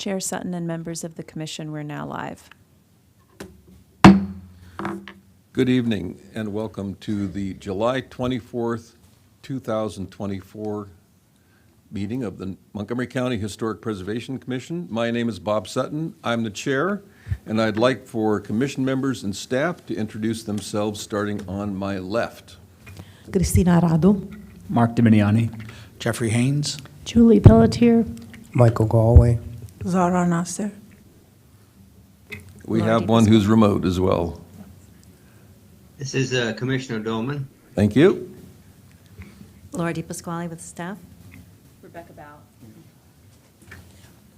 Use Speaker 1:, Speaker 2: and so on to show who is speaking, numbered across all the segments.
Speaker 1: Chair Sutton and members of the commission, we're now live.
Speaker 2: Good evening and welcome to the July 24th, 2024 meeting of the Montgomery County Historic Preservation Commission. My name is Bob Sutton. I'm the chair, and I'd like for commission members and staff to introduce themselves starting on my left.
Speaker 3: Cristina Arado.
Speaker 4: Mark Dominiani.
Speaker 5: Jeffrey Haynes.
Speaker 3: Julie Pelletier.
Speaker 6: Michael Galway.
Speaker 7: Zara Nasser.
Speaker 2: We have one who's remote as well.
Speaker 8: This is Commissioner Dolman.
Speaker 2: Thank you.
Speaker 9: Laura DiPasquale with staff.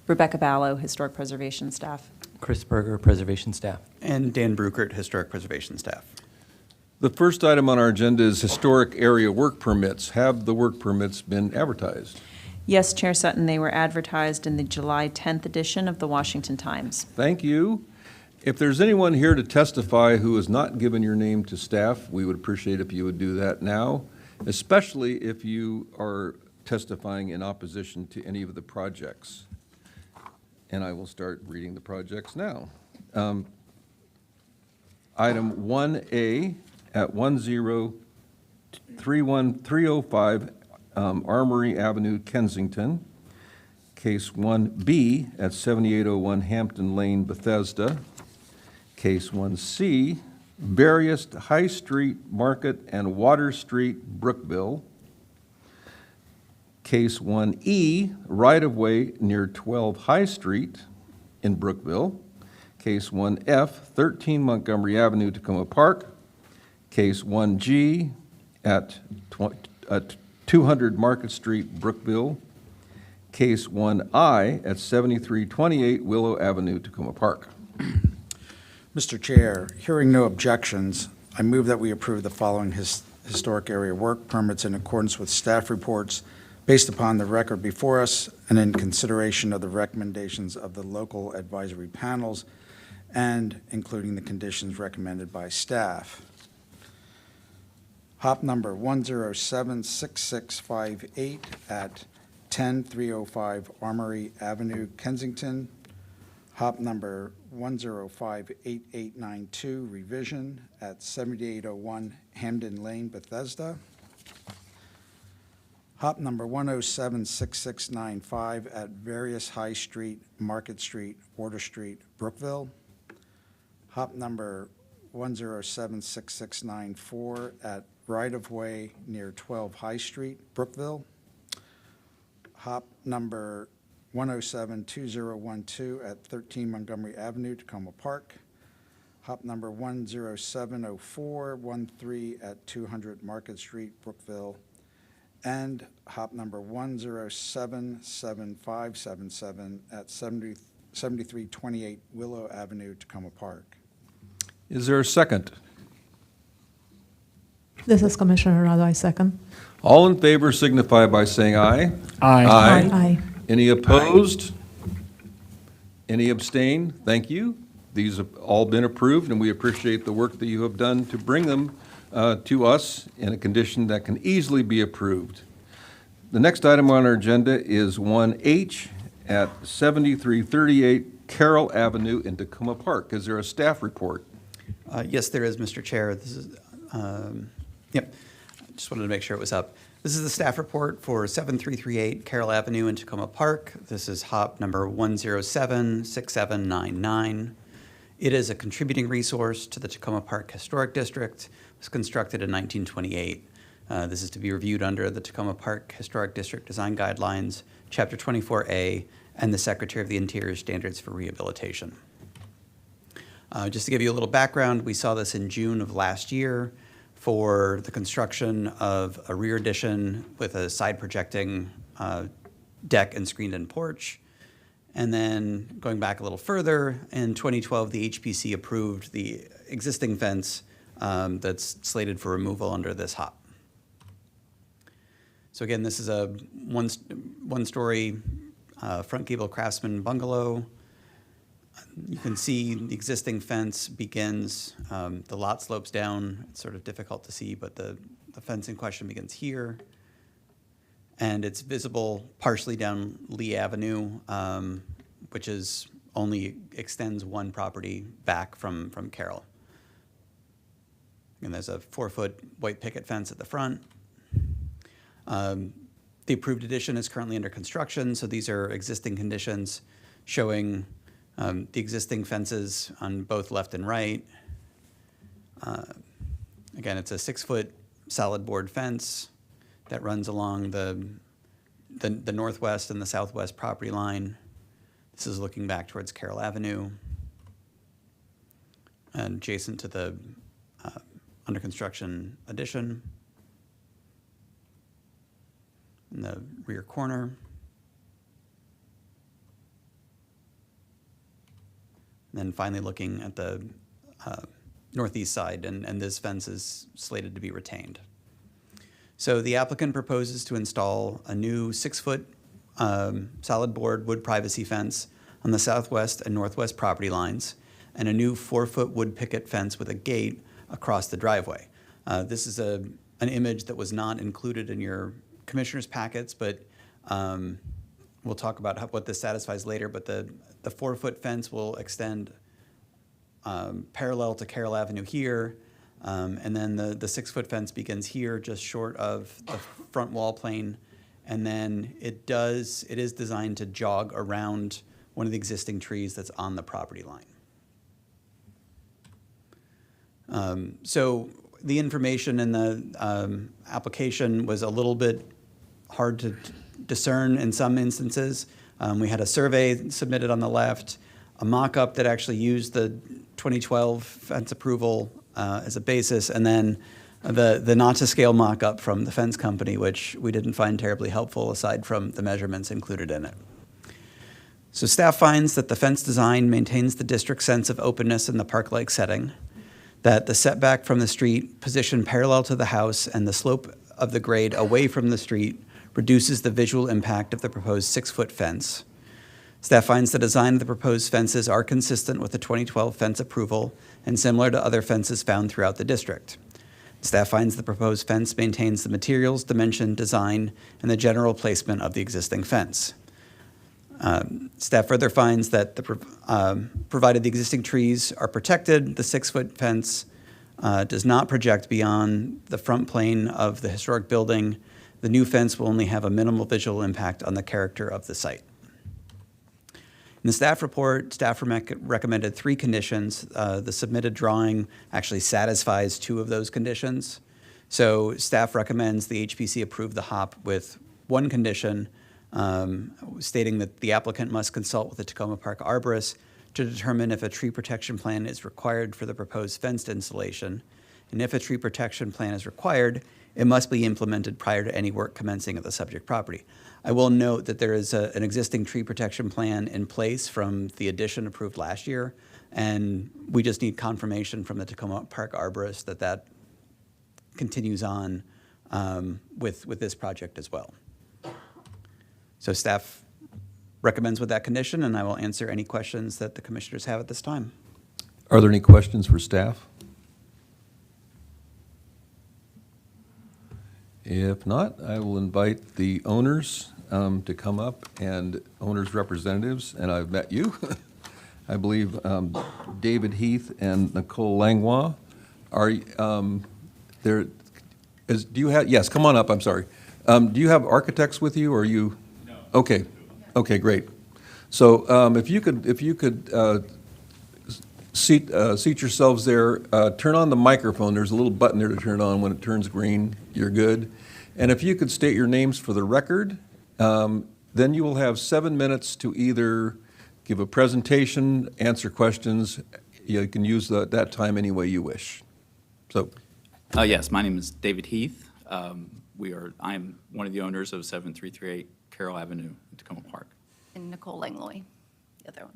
Speaker 1: Rebecca Ballo, Historic Preservation staff.
Speaker 4: Chris Berger, Preservation staff.
Speaker 5: And Dan Bruckert, Historic Preservation staff.
Speaker 2: The first item on our agenda is historic area work permits. Have the work permits been advertised?
Speaker 1: Yes, Chair Sutton, they were advertised in the July 10th edition of the Washington Times.
Speaker 2: Thank you. If there's anyone here to testify who has not given your name to staff, we would appreciate if you would do that now, especially if you are testifying in opposition to any of the projects. And I will start reading the projects now. Item 1A at 1031305 Armory Avenue, Kensington. Case 1B at 7801 Hampton Lane, Bethesda. Case 1C, various High Street, Market, and Water Street, Brookville. Case 1E, right-of-way near 12 High Street in Brookville. Case 1F, 13 Montgomery Avenue, Tacoma Park. Case 1G at 200 Market Street, Brookville. Case 1I at 7328 Willow Avenue, Tacoma Park.
Speaker 5: Mr. Chair, hearing no objections, I move that we approve the following historic area work permits in accordance with staff reports based upon the record before us and in consideration of the recommendations of the local advisory panels and including the conditions recommended by staff. Hop number 1076658 at 10305 Armory Avenue, Kensington. Hop number 1058892 revision at 7801 Hamden Lane, Bethesda. Hop number 1076695 at various High Street, Market Street, Water Street, Brookville. Hop number 1076694 at right-of-way near 12 High Street, Brookville. Hop number 1072012 at 13 Montgomery Avenue, Tacoma Park. Hop number 1070413 at 200 Market Street, Brookville. And hop number 1077577 at 7328 Willow Avenue, Tacoma Park.
Speaker 2: Is there a second?
Speaker 3: This is Commissioner Arado. I second.
Speaker 2: All in favor signify by saying aye.
Speaker 4: Aye.
Speaker 3: Aye.
Speaker 2: Any opposed? Any abstain? Thank you. These have all been approved, and we appreciate the work that you have done to bring them to us in a condition that can easily be approved. The next item on our agenda is 1H at 7338 Carroll Avenue in Tacoma Park. Is there a staff report?
Speaker 10: Yes, there is, Mr. Chair. This is, yep, just wanted to make sure it was up. This is the staff report for 7338 Carroll Avenue in Tacoma Park. This is hop number 1076799. It is a contributing resource to the Tacoma Park Historic District. It was constructed in 1928. This is to be reviewed under the Tacoma Park Historic District Design Guidelines, Chapter 24A, and the Secretary of the Interior Standards for Rehabilitation. Just to give you a little background, we saw this in June of last year for the construction of a rear addition with a side projecting deck and screened-in porch. And then going back a little further, in 2012, the HPC approved the existing fence that's slated for removal under this hop. So again, this is a one-story front gable craftsman bungalow. You can see the existing fence begins, the lot slopes down. It's sort of difficult to see, but the fence in question begins here. And it's visible partially down Lee Avenue which is only extends one property back from Carroll. And there's a 4-foot white picket fence at the front. The approved addition is currently under construction, so these are existing conditions showing the existing fences on both left and right. Again, it's a 6-foot solid board fence that runs along the northwest and the southwest property line. This is looking back towards Carroll Avenue and adjacent to the under construction addition in the rear corner. And then finally looking at the northeast side, and this fence is slated to be retained. So the applicant proposes to install a new 6-foot solid board wood privacy fence on the southwest and northwest property lines, and a new 4-foot wood picket fence with a gate across the driveway. This is an image that was not included in your commissioners' packets, but we'll talk about what this satisfies later. But the 4-foot fence will extend parallel to Carroll Avenue here, and then the 6-foot fence begins here, just short of the front wall plane, and then it is designed to jog around one of the existing trees that's on the property line. So the information in the application was a little bit hard to discern in some instances. We had a survey submitted on the left, a mock-up that actually used the 2012 fence approval as a basis, and then the not-to-scale mock-up from the fence company, which we didn't find terribly helpful aside from the measurements included in it. So staff finds that the fence design maintains the district's sense of openness in the park-like setting, that the setback from the street positioned parallel to the house and the slope of the grade away from the street reduces the visual impact of the proposed 6-foot fence. Staff finds the design of the proposed fences are consistent with the 2012 fence approval and similar to other fences found throughout the district. Staff finds the proposed fence maintains the materials, dimension, design, and the general placement of the existing fence. Staff further finds that provided the existing trees are protected, the 6-foot fence does not project beyond the front plane of the historic building. The new fence will only have a minimal visual impact on the character of the site. In the staff report, staff recommended 3 conditions. The submitted drawing actually satisfies 2 of those conditions. So staff recommends the HPC approve the HOP with 1 condition, stating that the applicant must consult with the Tacoma Park arborist to determine if a tree protection plan is required for the proposed fenced installation. And if a tree protection plan is required, it must be implemented prior to any work commencing at the subject property. I will note that there is an existing tree protection plan in place from the addition approved last year, and we just need confirmation from the Tacoma Park arborist that that continues on with this project as well. So staff recommends with that condition, and I will answer any questions that the commissioners have at this time.
Speaker 2: Are there any questions for staff? If not, I will invite the owners to come up, and owners' representatives, and I've met you. I believe David Heath and Nicole Langlois are there. Do you have? Yes, come on up. I'm sorry. Do you have architects with you, or are you? No. Okay. Okay, great. So if you could seat yourselves there. Turn on the microphone. There's a little button there to turn on. When it turns green, you're good. And if you could state your names for the record, then you will have 7 minutes to either give a presentation, answer questions. You can use that time any way you wish. So.
Speaker 6: Yes, my name is David Heath. I'm one of the owners of 7338 Carroll Avenue in Tacoma Park.
Speaker 9: And Nicole Langlois, the other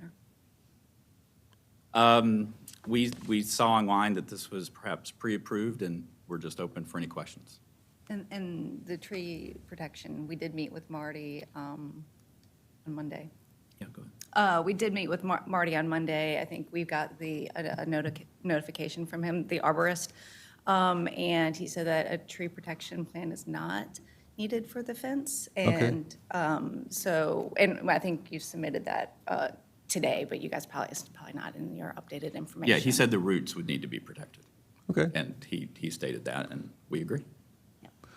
Speaker 9: owner.
Speaker 6: We saw online that this was perhaps pre-approved, and we're just open for any questions.
Speaker 9: And the tree protection, we did meet with Marty on Monday.
Speaker 6: Yeah, go ahead.
Speaker 9: We did meet with Marty on Monday. I think we've got a notification from him, the arborist, and he said that a tree protection plan is not needed for the fence.
Speaker 2: Okay.
Speaker 9: And and I think you submitted that today, but you guys it's probably not in your updated information.
Speaker 6: Yeah, he said the roots would need to be protected,
Speaker 2: Okay.
Speaker 6: and he stated that, and we agree.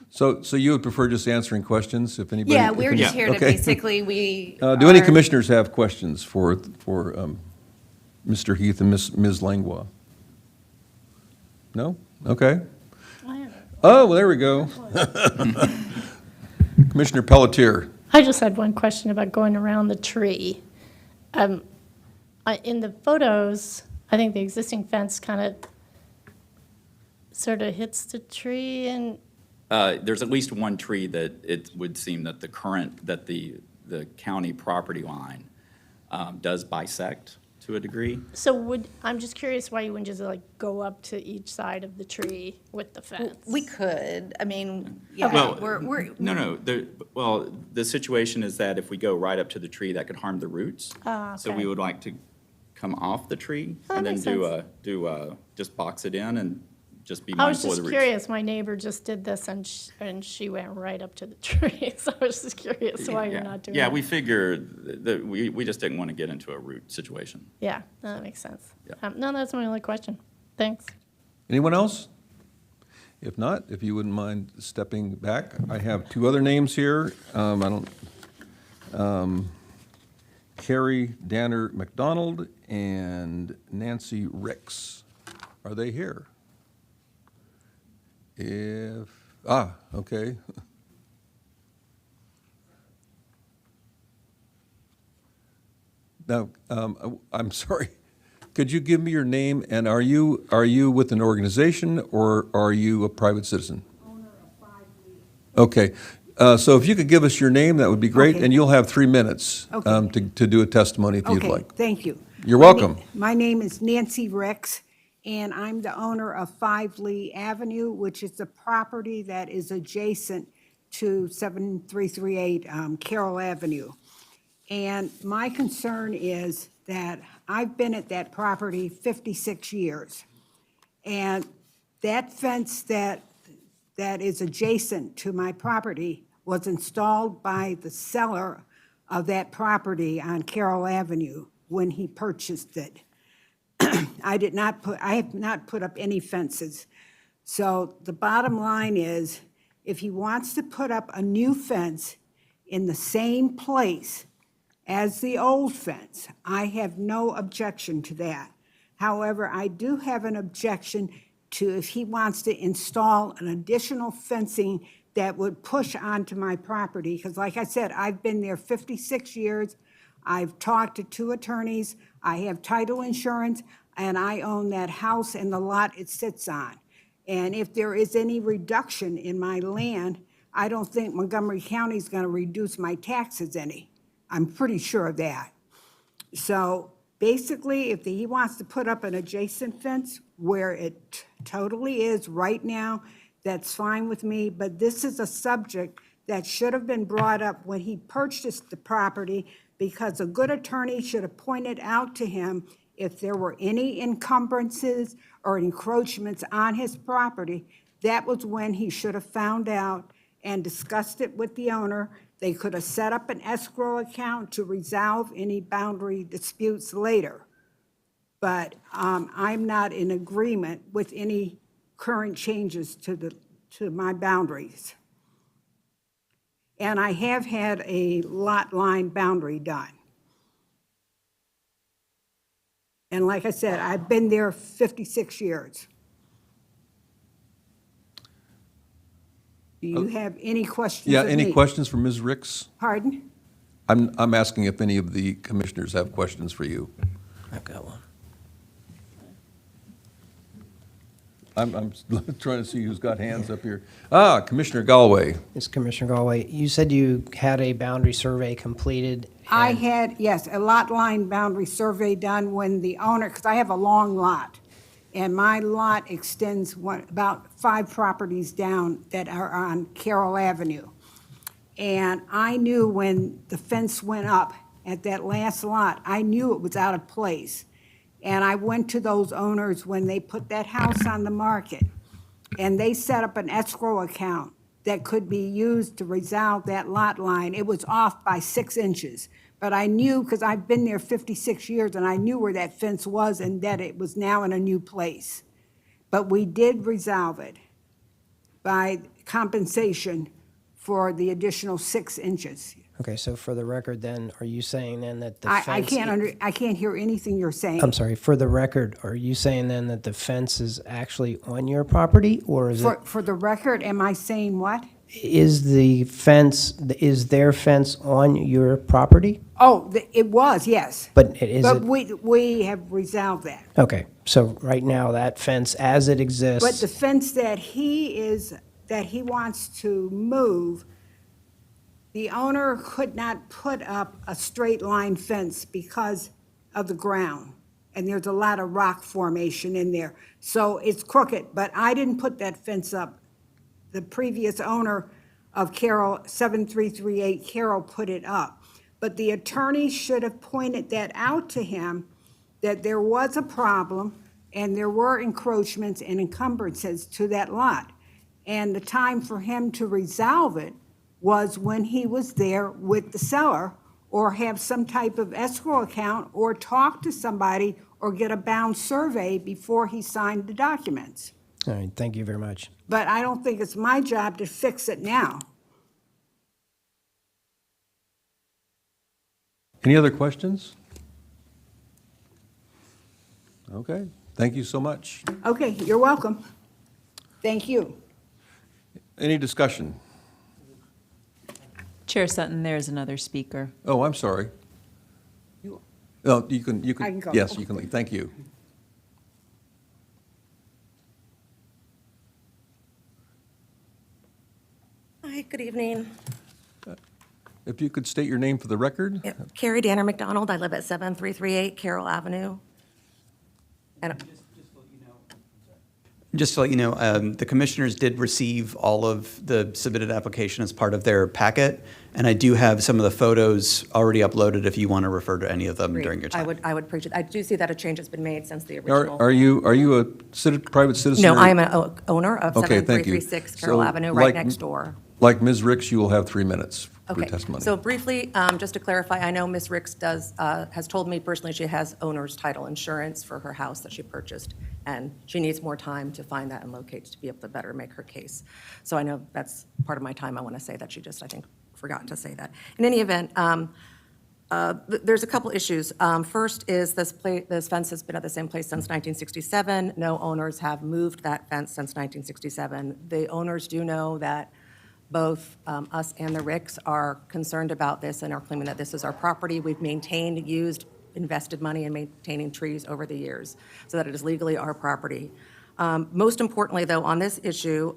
Speaker 2: So you would prefer just answering questions if anybody?
Speaker 9: Yeah, we're
Speaker 2: if
Speaker 9: just
Speaker 2: any-
Speaker 9: here to
Speaker 2: okay.
Speaker 9: basically,
Speaker 2: Do any commissioners have questions for Mr. Heath and Ms. Langlois? No? Okay. Oh, well, there we go. Commissioner Pelletier.
Speaker 7: I just had one question about going around the tree. In the photos, I think the existing fence kind of sort of hits the tree and,
Speaker 6: There's at least one tree that it would seem that the county property line does bisect to a degree.
Speaker 7: so I'm just curious why you wouldn't just like go up to each side of the tree with the fence?
Speaker 9: we could, I mean, yeah,
Speaker 6: Well,
Speaker 9: we're.
Speaker 6: No, the situation is that if we go right up to the tree, that could harm the roots. So we
Speaker 7: okay.
Speaker 6: would like to come off the tree
Speaker 7: Oh,
Speaker 6: and then
Speaker 7: makes
Speaker 6: just box it in and just be
Speaker 7: I was
Speaker 6: mindful of
Speaker 7: just
Speaker 6: the roots.
Speaker 7: curious, my neighbor just did this and she went right up to the tree, so I was just curious why you're not doing that.
Speaker 6: Yeah, we figured that we just didn't want to get into a root situation.
Speaker 7: Yeah, no, that makes sense.
Speaker 6: Yeah.
Speaker 7: No, that's my only question. Thanks.
Speaker 2: Anyone else? If not, if you wouldn't mind stepping back, I have two other names here. Carrie Danner McDonald and Nancy Ricks. Are they here? Okay. Now, I'm sorry. Could you give me your name, and are you with an organization, or are you a private citizen? Owner of 5 Okay. So if you could give us your name, that would be great,
Speaker 11: Okay.
Speaker 2: and you'll have 3 minutes
Speaker 11: Okay.
Speaker 2: to do a testimony if you'd
Speaker 11: Okay,
Speaker 2: like.
Speaker 11: thank you.
Speaker 2: You're welcome.
Speaker 11: My name is Nancy Ricks, and I'm the owner of 5 Lee Avenue, which is the property that is adjacent to 7338 Carroll Avenue. And my concern is that I've been at that property 56 years. And that fence that is adjacent to my property was installed by the seller of that property on Carroll Avenue when he purchased it. I have not put up any fences. So the bottom line is, if he wants to put up a new fence in the same place as the old fence, I have no objection to that. However, I do have an objection to if he wants to install an additional fencing that would push onto my property, because like I said, I've been there 56 years. I've talked to 2 attorneys, I have title insurance, and I own that house and the lot it sits on. And if there is any reduction in my land, I don't think Montgomery County is going to reduce my taxes any. I'm pretty sure of that. So basically, if he wants to put up an adjacent fence where it totally is right now, that's fine with me, but this is a subject that should have been brought up when he purchased the property, because a good attorney should have pointed out to him if there were any encumbrances or encroachments on his property. That was when he should have found out and discussed it with the owner. They could have set up an escrow account to resolve any boundary disputes later. But I'm not in agreement with any current changes to my boundaries. And I have had a lot line boundary done. And like I said, I've been there 56 years. Do you have any questions
Speaker 2: Yeah,
Speaker 11: of
Speaker 2: any
Speaker 11: me?
Speaker 2: questions for Ms. Ricks?
Speaker 11: Pardon?
Speaker 2: I'm asking if any of the commissioners have questions for you.
Speaker 4: I've got one.
Speaker 2: I'm trying to see who's got hands up here. Commissioner Galway.
Speaker 12: It's Commissioner Galway. You said you had a boundary survey completed.
Speaker 11: I
Speaker 12: and-
Speaker 11: had, yes, a lot line boundary survey done when the owner, because I have a long lot, and my lot extends about 5 properties down that are on Carroll Avenue. And I knew when the fence went up at that last lot, I knew it was out of place. And I went to those owners when they put that house on the market, and they set up an escrow account that could be used to resolve that lot line. It was off by 6 inches. But I knew, because I've been there 56 years, and I knew where that fence was and that it was now in a new place. But we did resolve it by compensation for the additional 6 inches.
Speaker 12: Okay, so for the record then, are you saying then that the
Speaker 11: I
Speaker 12: fence?
Speaker 11: I can't hear anything you're saying.
Speaker 12: I'm sorry, for the record, are you saying then that the fence is actually on your property, or is it?
Speaker 11: For the record, am I saying what?
Speaker 12: Is the fence, is their fence on your property?
Speaker 11: Oh, it was, yes.
Speaker 12: But is
Speaker 11: But
Speaker 12: it?
Speaker 11: we have resolved that.
Speaker 12: Okay, so right now, that fence as it
Speaker 11: But the
Speaker 12: exists,
Speaker 11: fence that he wants to move, the owner could not put up a straight line fence because of the ground. And there's a lot of rock formation in there. So it's crooked, but I didn't put that fence up. The previous owner of Carroll, 7338 Carroll, put it up. But the attorney should have pointed that out to him, that there was a problem and there were encroachments and encumbrances to that lot. And the time for him to resolve it was when he was there with the seller, or have some type of escrow account, or talk to somebody, or get a bound survey before he signed the documents.
Speaker 12: all right, thank you very much.
Speaker 11: But I don't think it's my job to fix it now.
Speaker 2: Any other questions? Okay, thank you so much.
Speaker 11: Okay, you're welcome. Thank you.
Speaker 2: Any discussion?
Speaker 1: Chair Sutton, there's another speaker.
Speaker 2: Oh, I'm sorry. No, you can,
Speaker 11: I can go.
Speaker 2: yes, you can leave. Thank you.
Speaker 13: Hi, good evening.
Speaker 2: If you could state your name for the record?
Speaker 13: Yep. Carrie Danner McDonald. I live at 7338 Carroll Avenue. And
Speaker 10: Just to let you know, the commissioners did receive all of the submitted application as part of their packet, and I do have some of the photos already uploaded if you want to refer to any of them during your time.
Speaker 13: I would appreciate. I do see that a change has been made since the original.
Speaker 2: Are you a private citizen?
Speaker 13: No,
Speaker 2: or-
Speaker 13: I am an owner of
Speaker 2: Okay, thank you.
Speaker 13: 7336 Carroll
Speaker 2: So,
Speaker 13: Avenue, right
Speaker 2: like-
Speaker 13: next door.
Speaker 2: Like Ms. Ricks, you will have 3 minutes for
Speaker 13: Okay,
Speaker 2: testimony.
Speaker 13: so briefly, just to clarify, I know Ms. Ricks has told me personally she has owner's title insurance for her house that she purchased, and she needs more time to find that and locate to be able to better make her case. So I know that's part of my time. I want to say that she just, I think, forgot to say that. In any event, there's a couple issues. First is this fence has been at the same place since 1967. No owners have moved that fence since 1967. The owners do know that both us and the Ricks are concerned about this and are claiming that this is our property. We've maintained, used, invested money in maintaining trees over the years so that it is legally our property. Most importantly, though, on this issue,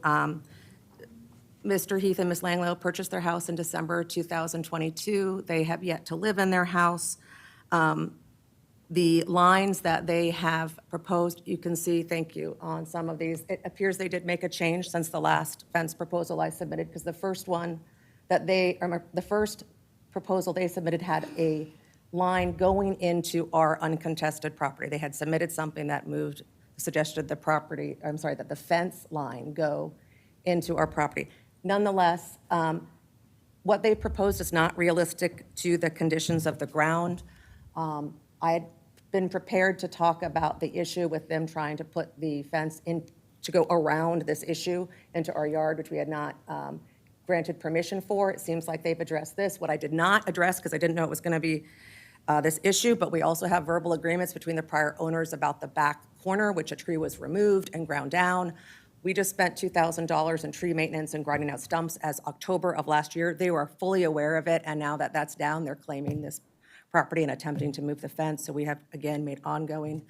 Speaker 13: Mr. Heath and Ms. Langlow purchased their house in December 2022. They have yet to live in their house. The lines that they have proposed, you can see, thank you, on some of these. It appears they did make a change since the last fence proposal I submitted, because the first one that the first proposal they submitted had a line going into our uncontested property. They had submitted something that suggested that the fence line go into our property. Nonetheless, what they proposed is not realistic to the conditions of the ground. I had been prepared to talk about the issue with them trying to put the fence in, to go around this issue into our yard, which we had not granted permission for. It seems like they've addressed this. What I did not address, because I didn't know it was going to be this issue, but we also have verbal agreements between the prior owners about the back corner, which a tree was removed and ground down. We just spent $2,000 in tree maintenance and grinding out stumps as October of last year. They were fully aware of it, and now that that's down, they're claiming this property and attempting to move the fence. So we have, again, made ongoing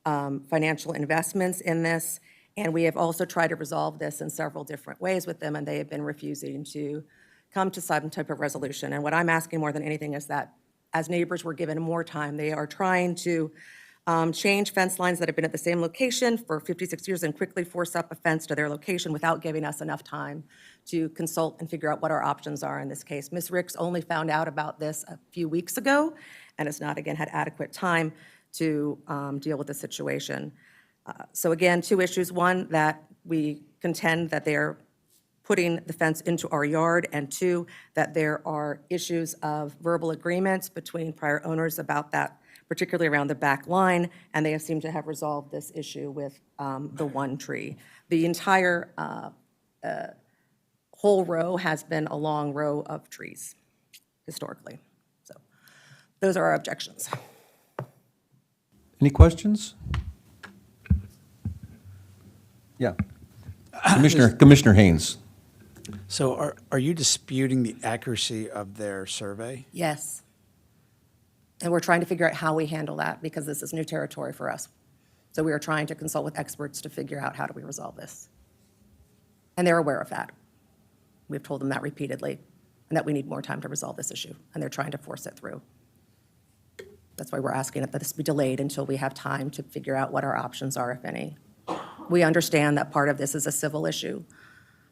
Speaker 13: financial investments in this. And we have also tried to resolve this in several different ways with them, and they have been refusing to come to some type of resolution. And what I'm asking more than anything is that as neighbors were given more time, they are trying to change fence lines that have been at the same location for 56 years and quickly force up a fence to their location without giving us enough time to consult and figure out what our options are in this case. Ms. Ricks only found out about this a few weeks ago and has not, again, had adequate time to deal with the situation. So again, two issues. One, that we contend that they're putting the fence into our yard, and two, that there are issues of verbal agreements between prior owners about that, particularly around the back line, and they have seemed to have resolved this issue with the one tree. The entire whole row has been a long row of trees historically. So those are our objections.
Speaker 2: Any questions? Yeah. Commissioner Haynes.
Speaker 5: So are you disputing the accuracy of their survey?
Speaker 13: Yes. And we're trying to figure out how we handle that because this is new territory for us. So we are trying to consult with experts to figure out how do we resolve this. And they're aware of that. We've told them that repeatedly, and that we need more time to resolve this issue, and they're trying to force it through. That's why we're asking that this be delayed until we have time to figure out what our options are, if any. We understand that part of this is a civil issue,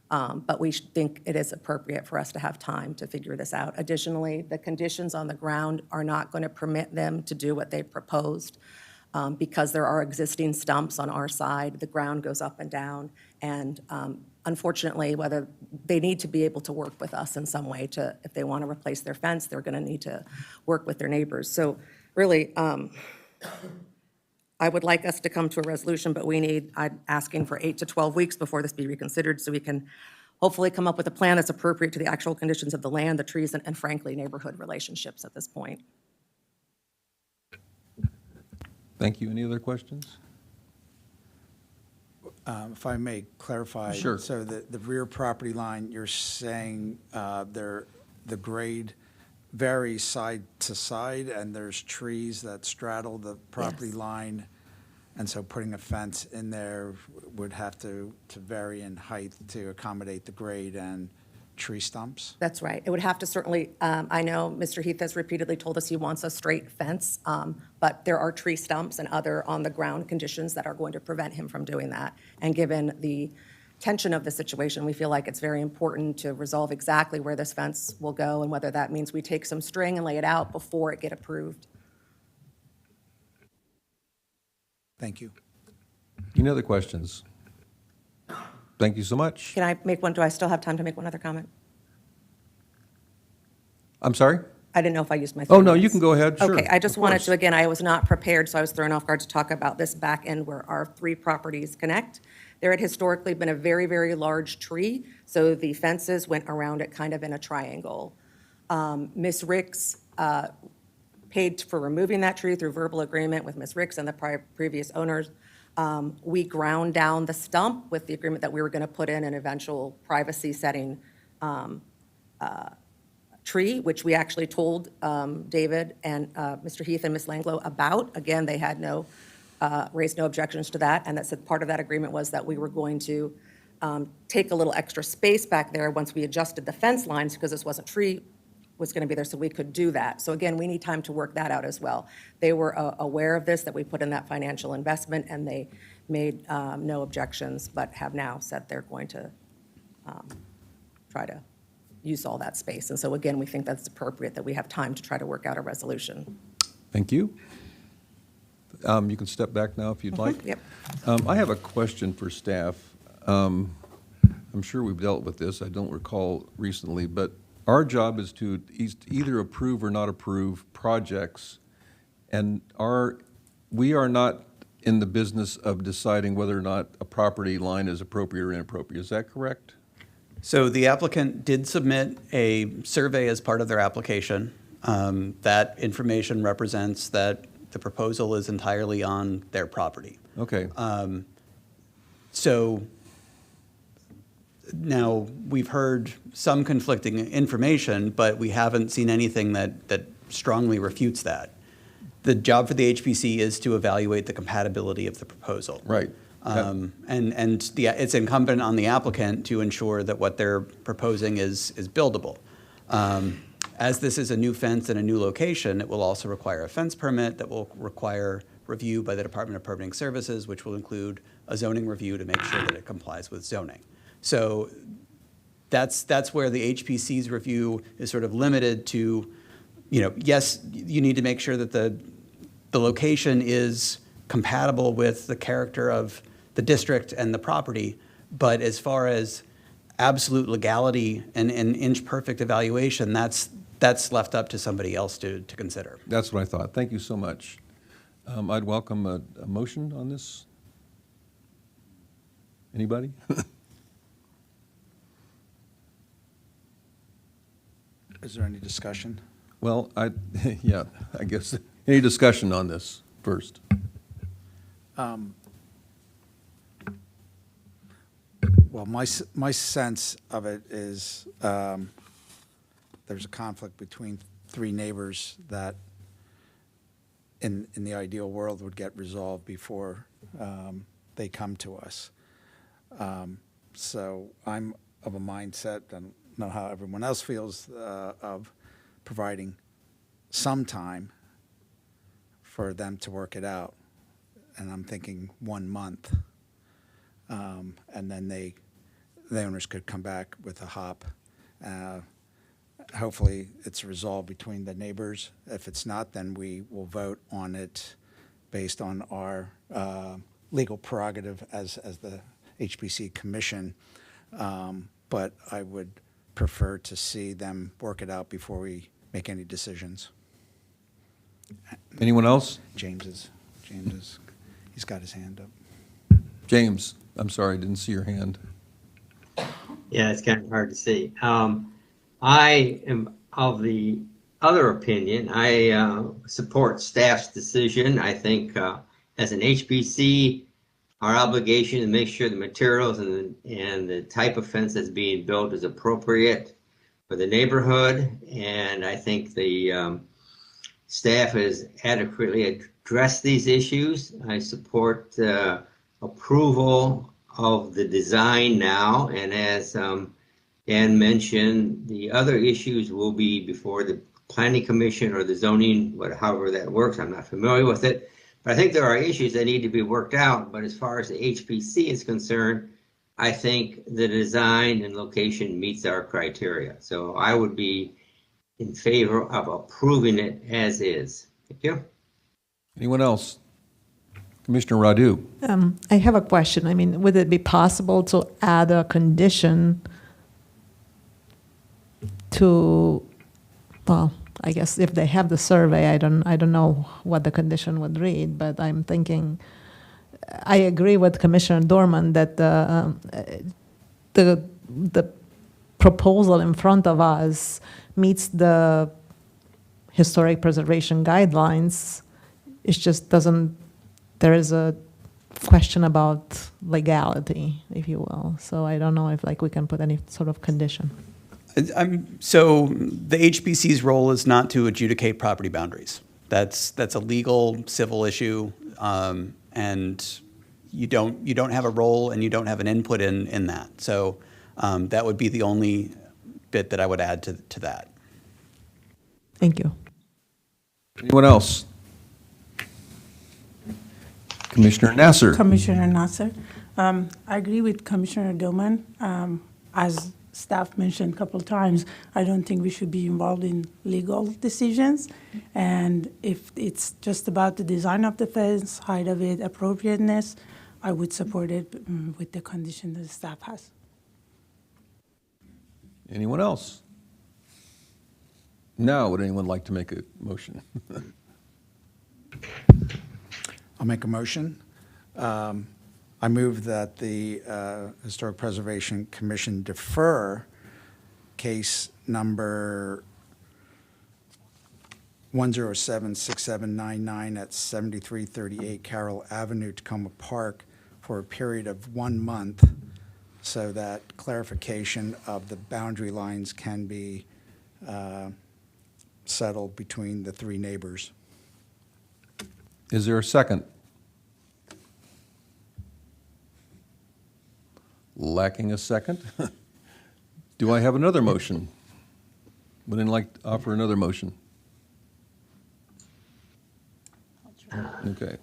Speaker 13: but we think it is appropriate for us to have time to figure this out. Additionally, the conditions on the ground are not going to permit them to do what they proposed. Because there are existing stumps on our side, the ground goes up and down, and unfortunately, whether they need to be able to work with us in some way to, if they want to replace their fence, they're going to need to work with their neighbors. So really, I would like us to come to a resolution, but I'm asking for 8 to 12 weeks before this be reconsidered so we can hopefully come up with a plan that's appropriate to the actual conditions of the land, the trees, and frankly, neighborhood relationships at this point.
Speaker 2: Thank you. Any other questions?
Speaker 5: If I may clarify.
Speaker 2: Sure.
Speaker 5: So the rear property line, you're saying the grade varies side to side, and there's trees that straddle the property
Speaker 13: Yes.
Speaker 5: line, and so putting a fence in there would have to vary in height to accommodate the grade and tree stumps?
Speaker 13: That's right. It would have to certainly, I know Mr. Heath has repeatedly told us he wants a straight fence, but there are tree stumps and other on-the-ground conditions that are going to prevent him from doing that. And given the tension of the situation, we feel like it's very important to resolve exactly where this fence will go and whether that means we take some string and lay it out before it get approved.
Speaker 5: Thank you.
Speaker 2: Any other questions? Thank you so much.
Speaker 13: Can I make one, do I still have time to make one other comment?
Speaker 2: I'm sorry?
Speaker 13: I didn't know if I used my 3
Speaker 2: Oh, no, you
Speaker 13: minutes.
Speaker 2: can go ahead, sure.
Speaker 13: Okay, I just
Speaker 2: of
Speaker 13: wanted
Speaker 2: course.
Speaker 13: to, again, I was not prepared, so I was thrown off guard to talk about this back end where our 3 properties connect. There had historically been a very, very large tree, so the fences went around it kind of in a triangle. Ms. Ricks paid for removing that tree through verbal agreement with Ms. Ricks and the previous owners. We ground down the stump with the agreement that we were going to put in an eventual privacy setting tree, which we actually told David and Mr. Heath and Ms. Langlow about. Again, they had raised no objections to that, and that said part of that agreement was that we were going to take a little extra space back there once we adjusted the fence lines, because this wasn't tree was going to be there, so we could do that. So again, we need time to work that out as well. They were aware of this, that we put in that financial investment, and they made no objections, but have now said they're going to try to use all that space. And so again, we think that's appropriate that we have time to try to work out a resolution.
Speaker 2: Thank you. You can step back now if you'd like.
Speaker 13: Yep.
Speaker 2: I have a question for staff. I'm sure we've dealt with this. I don't recall recently, but our job is to either approve or not approve projects, and we are not in the business of deciding whether or not a property line is appropriate or inappropriate. Is that correct?
Speaker 10: So the applicant did submit a survey as part of their application. That information represents that the proposal is entirely on their property.
Speaker 2: Okay.
Speaker 10: So now we've heard some conflicting information, but we haven't seen anything that strongly refutes that. The job for the HPC is to evaluate the compatibility of the proposal.
Speaker 2: Right.
Speaker 10: It's incumbent on the applicant to ensure that what they're proposing is buildable. As this is a new fence in a new location, it will also require a fence permit that will require review by the Department of Permitting Services, which will include a zoning review to make sure that it complies with zoning. So that's where the HPC's review is sort of limited to, yes, you need to make sure that the location is compatible with the character of the district and the property, but as far as absolute legality and inch perfect evaluation, that's left up to somebody else to consider.
Speaker 2: That's what I thought. Thank you so much. I'd welcome a motion on this. Anybody?
Speaker 5: Is there any discussion?
Speaker 2: Well, yeah, I guess, any discussion on this first?
Speaker 5: Well, my sense of it is there's a conflict between three neighbors that in the ideal world would get resolved before they come to us. So I'm of a mindset, I don't know how everyone else feels, of providing some time for them to work it out. And I'm thinking 1 month. And then the owners could come back with a hop. Hopefully, it's resolved between the neighbors. If it's not, then we will vote on it based on our legal prerogative as the HPC Commission. But I would prefer to see them work it out before we make any decisions.
Speaker 2: Anyone else?
Speaker 5: James he's got his hand up.
Speaker 2: James, I'm sorry, I didn't see your hand.
Speaker 8: Yeah, it's kind of hard to see. I am of the other opinion. I support staff's decision. I think as an HBC, our obligation to make sure the materials and the type of fence that's being built is appropriate for the neighborhood. And I think the staff has adequately addressed these issues. I support approval of the design now, and as Dan mentioned, the other issues will be before the Planning Commission or the zoning, however that works. I'm not familiar with it, but I think there are issues that need to be worked out. But as far as the HPC is concerned, I think the design and location meets our criteria. So I would be in favor of approving it as is. Thank you.
Speaker 2: Anyone else? Commissioner Radu.
Speaker 3: I have a question. I mean, would it be possible to add a condition to, well, I guess if they have the survey, I don't know what the condition would read, but I'm thinking, I agree with Commissioner Dorman that the proposal in front of us meets the historic preservation guidelines. It just doesn't, there is a question about legality, if you will. So I don't know if we can put any sort of condition.
Speaker 10: So the HBC's role is not to adjudicate property boundaries. That's a legal civil issue, and you don't have a role and you don't have an input in that. So that would be the only bit that I would add to that.
Speaker 3: Thank you.
Speaker 2: Anyone else? Commissioner Nasser.
Speaker 14: Commissioner Nasser. I agree with Commissioner Doman. As staff mentioned a couple of times, I don't think we should be involved in legal decisions. And if it's just about the design of the fence, height of it, appropriateness, I would support it with the condition that the staff has.
Speaker 2: Anyone else? Now, would anyone like to make a motion?
Speaker 5: I'll make a motion. I move that the Historic Preservation Commission defer case number 1076799 at 7338 Carroll Avenue, Tacoma Park, for a period of 1 month so that clarification of the boundary lines can be settled between the three neighbors.
Speaker 2: Is there a second? Lacking a second. Do I have another motion? Would anyone like to offer another motion? Okay.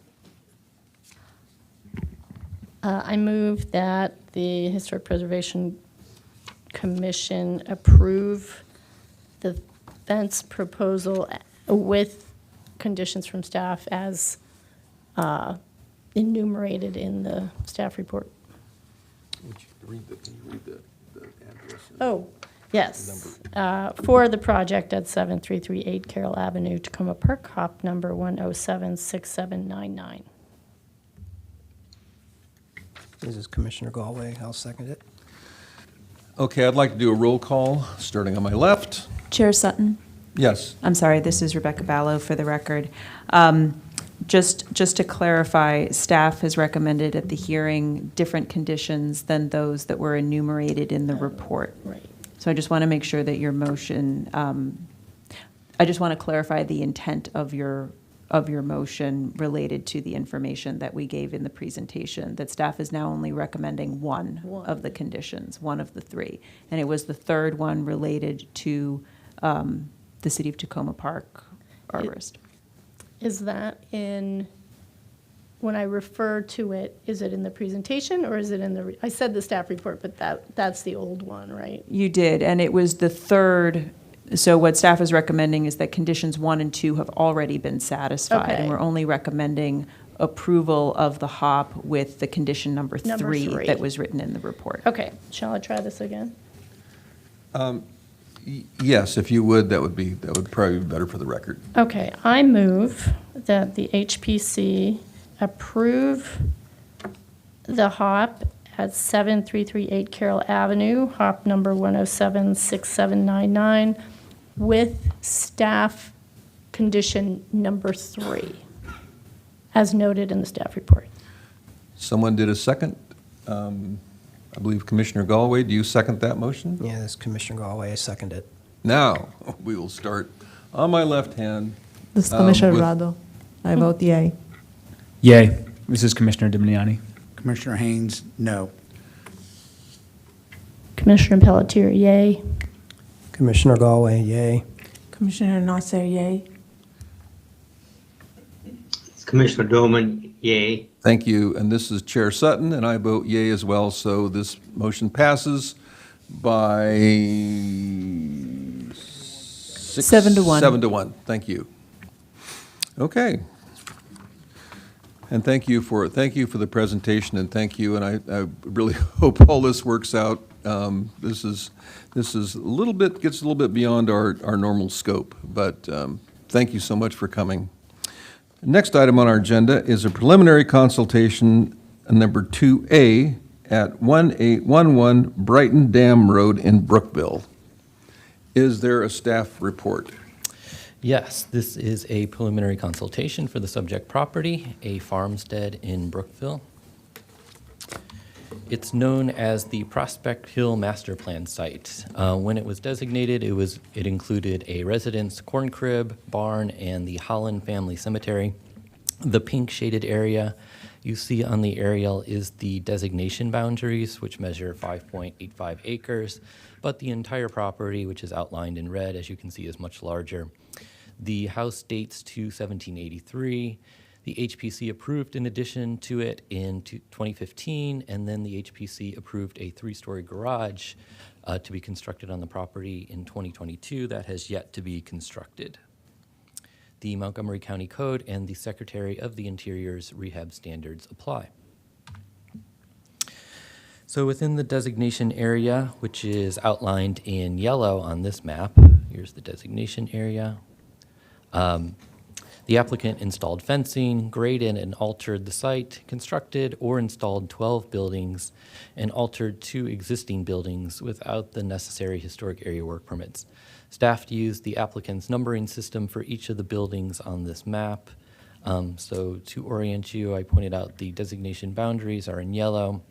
Speaker 7: I move that the Historic Preservation Commission approve the fence proposal with conditions from staff as enumerated in the staff report.
Speaker 2: Can you read the the address.
Speaker 7: Oh, yes. For the project at 7338 Carroll Avenue, Tacoma Park, hop number 1076799.
Speaker 12: This is Commissioner Galway. I'll second it.
Speaker 2: Okay, I'd like to do a roll call, starting on my left.
Speaker 1: Chair Sutton?
Speaker 2: Yes.
Speaker 1: I'm sorry, this is Rebecca Ballo for the record. Just to clarify, staff has recommended at the hearing different conditions than those that were enumerated in the report.
Speaker 7: Right.
Speaker 1: So I just want to make sure that your motion, I just want to clarify the intent of your motion related to the information that we gave in the presentation, that staff is now only recommending one of the conditions, one of the three. And it was the third one related to the City of Tacoma Park arborist.
Speaker 7: Is that in, when I refer to it, is it in the presentation or is it in the, I said the staff report, but that's the old one, right?
Speaker 1: You did, and it was the third. So what staff is recommending is that conditions 1 and 2 have already been satisfied.
Speaker 7: Okay.
Speaker 1: And we're only recommending approval of the hop with the condition number
Speaker 7: Number
Speaker 1: 3
Speaker 7: 3.
Speaker 1: that was written in the report.
Speaker 7: Okay, shall I try this again?
Speaker 2: Yes, if you would, that would probably be better for the record.
Speaker 7: Okay, I move that the HPC approve the hop at 7338 Carroll Avenue, hop number 1076799, with staff condition number 3, as noted in the staff report.
Speaker 2: Someone did a second. I believe Commissioner Galway, do you second that motion?
Speaker 12: Yeah, this is Commissioner Galway. I second it.
Speaker 2: Now, we will start on my left hand.
Speaker 3: This is Commissioner
Speaker 2: with-
Speaker 3: Rado. I vote yay.
Speaker 4: Yay. This is Commissioner Diminiani.
Speaker 5: Commissioner Haynes, no.
Speaker 7: Commissioner Pelletier, yay.
Speaker 12: Commissioner Galway, yay.
Speaker 14: Commissioner Nasser, yay.
Speaker 8: Commissioner Doman, yay.
Speaker 2: Thank you. And this is Chair Sutton, and I vote yea as well. So this motion passes by
Speaker 1: 7 to 1.
Speaker 2: 7 to 1. Thank you. Okay. And thank you for the presentation, and thank you. And I really hope all this works out. This is a little bit, gets a little bit beyond our normal scope, but thank you so much for coming. Next item on our agenda is a preliminary consultation, number 2A, at 1811 Brighton Dam Road in Brookville. Is there a staff report?
Speaker 15: Yes, this is a preliminary consultation for the subject property, a farmstead in Brookville. It's known as the Prospect Hill Master Plan site. When it was designated, it included a residence, corn crib, barn, and the Holland Family Cemetery. The pink shaded area you see on the aerial is the designation boundaries, which measure 5.85 acres, but the entire property, which is outlined in red, as you can see, is much larger. The house dates to 1783. The HPC approved an addition to it in 2015, and then the HPC approved a 3-story garage to be constructed on the property in 2022 that has yet to be constructed. The Montgomery County Code and the Secretary of the Interior's rehab standards apply. So within the designation area, which is outlined in yellow on this map, here's the designation area. The applicant installed fencing, graded and altered the site, constructed or installed 12 buildings, and altered 2 existing buildings without the necessary historic area work permits. Staff used the applicant's numbering system for each of the buildings on this map. So to orient you, I pointed out the designation boundaries are in yellow.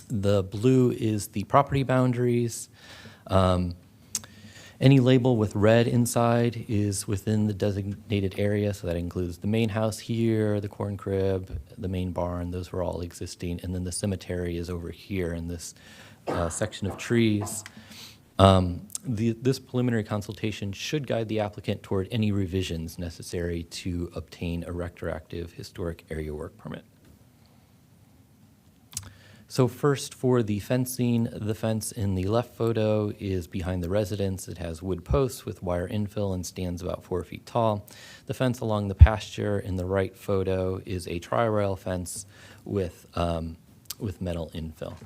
Speaker 15: The blue is the property boundaries. Any label with red inside is within the designated area, so that includes the main house here, the corn crib, the main barn, those were all existing, and then the cemetery is over here in this section of trees. This preliminary consultation should guide the applicant toward any revisions necessary to obtain a retroactive historic area work permit. So first, for the fencing, the fence in the left photo is behind the residence. It has wood posts with wire infill and stands about 4 feet tall. The fence along the pasture in the right photo is a tri-rail fence with metal infill.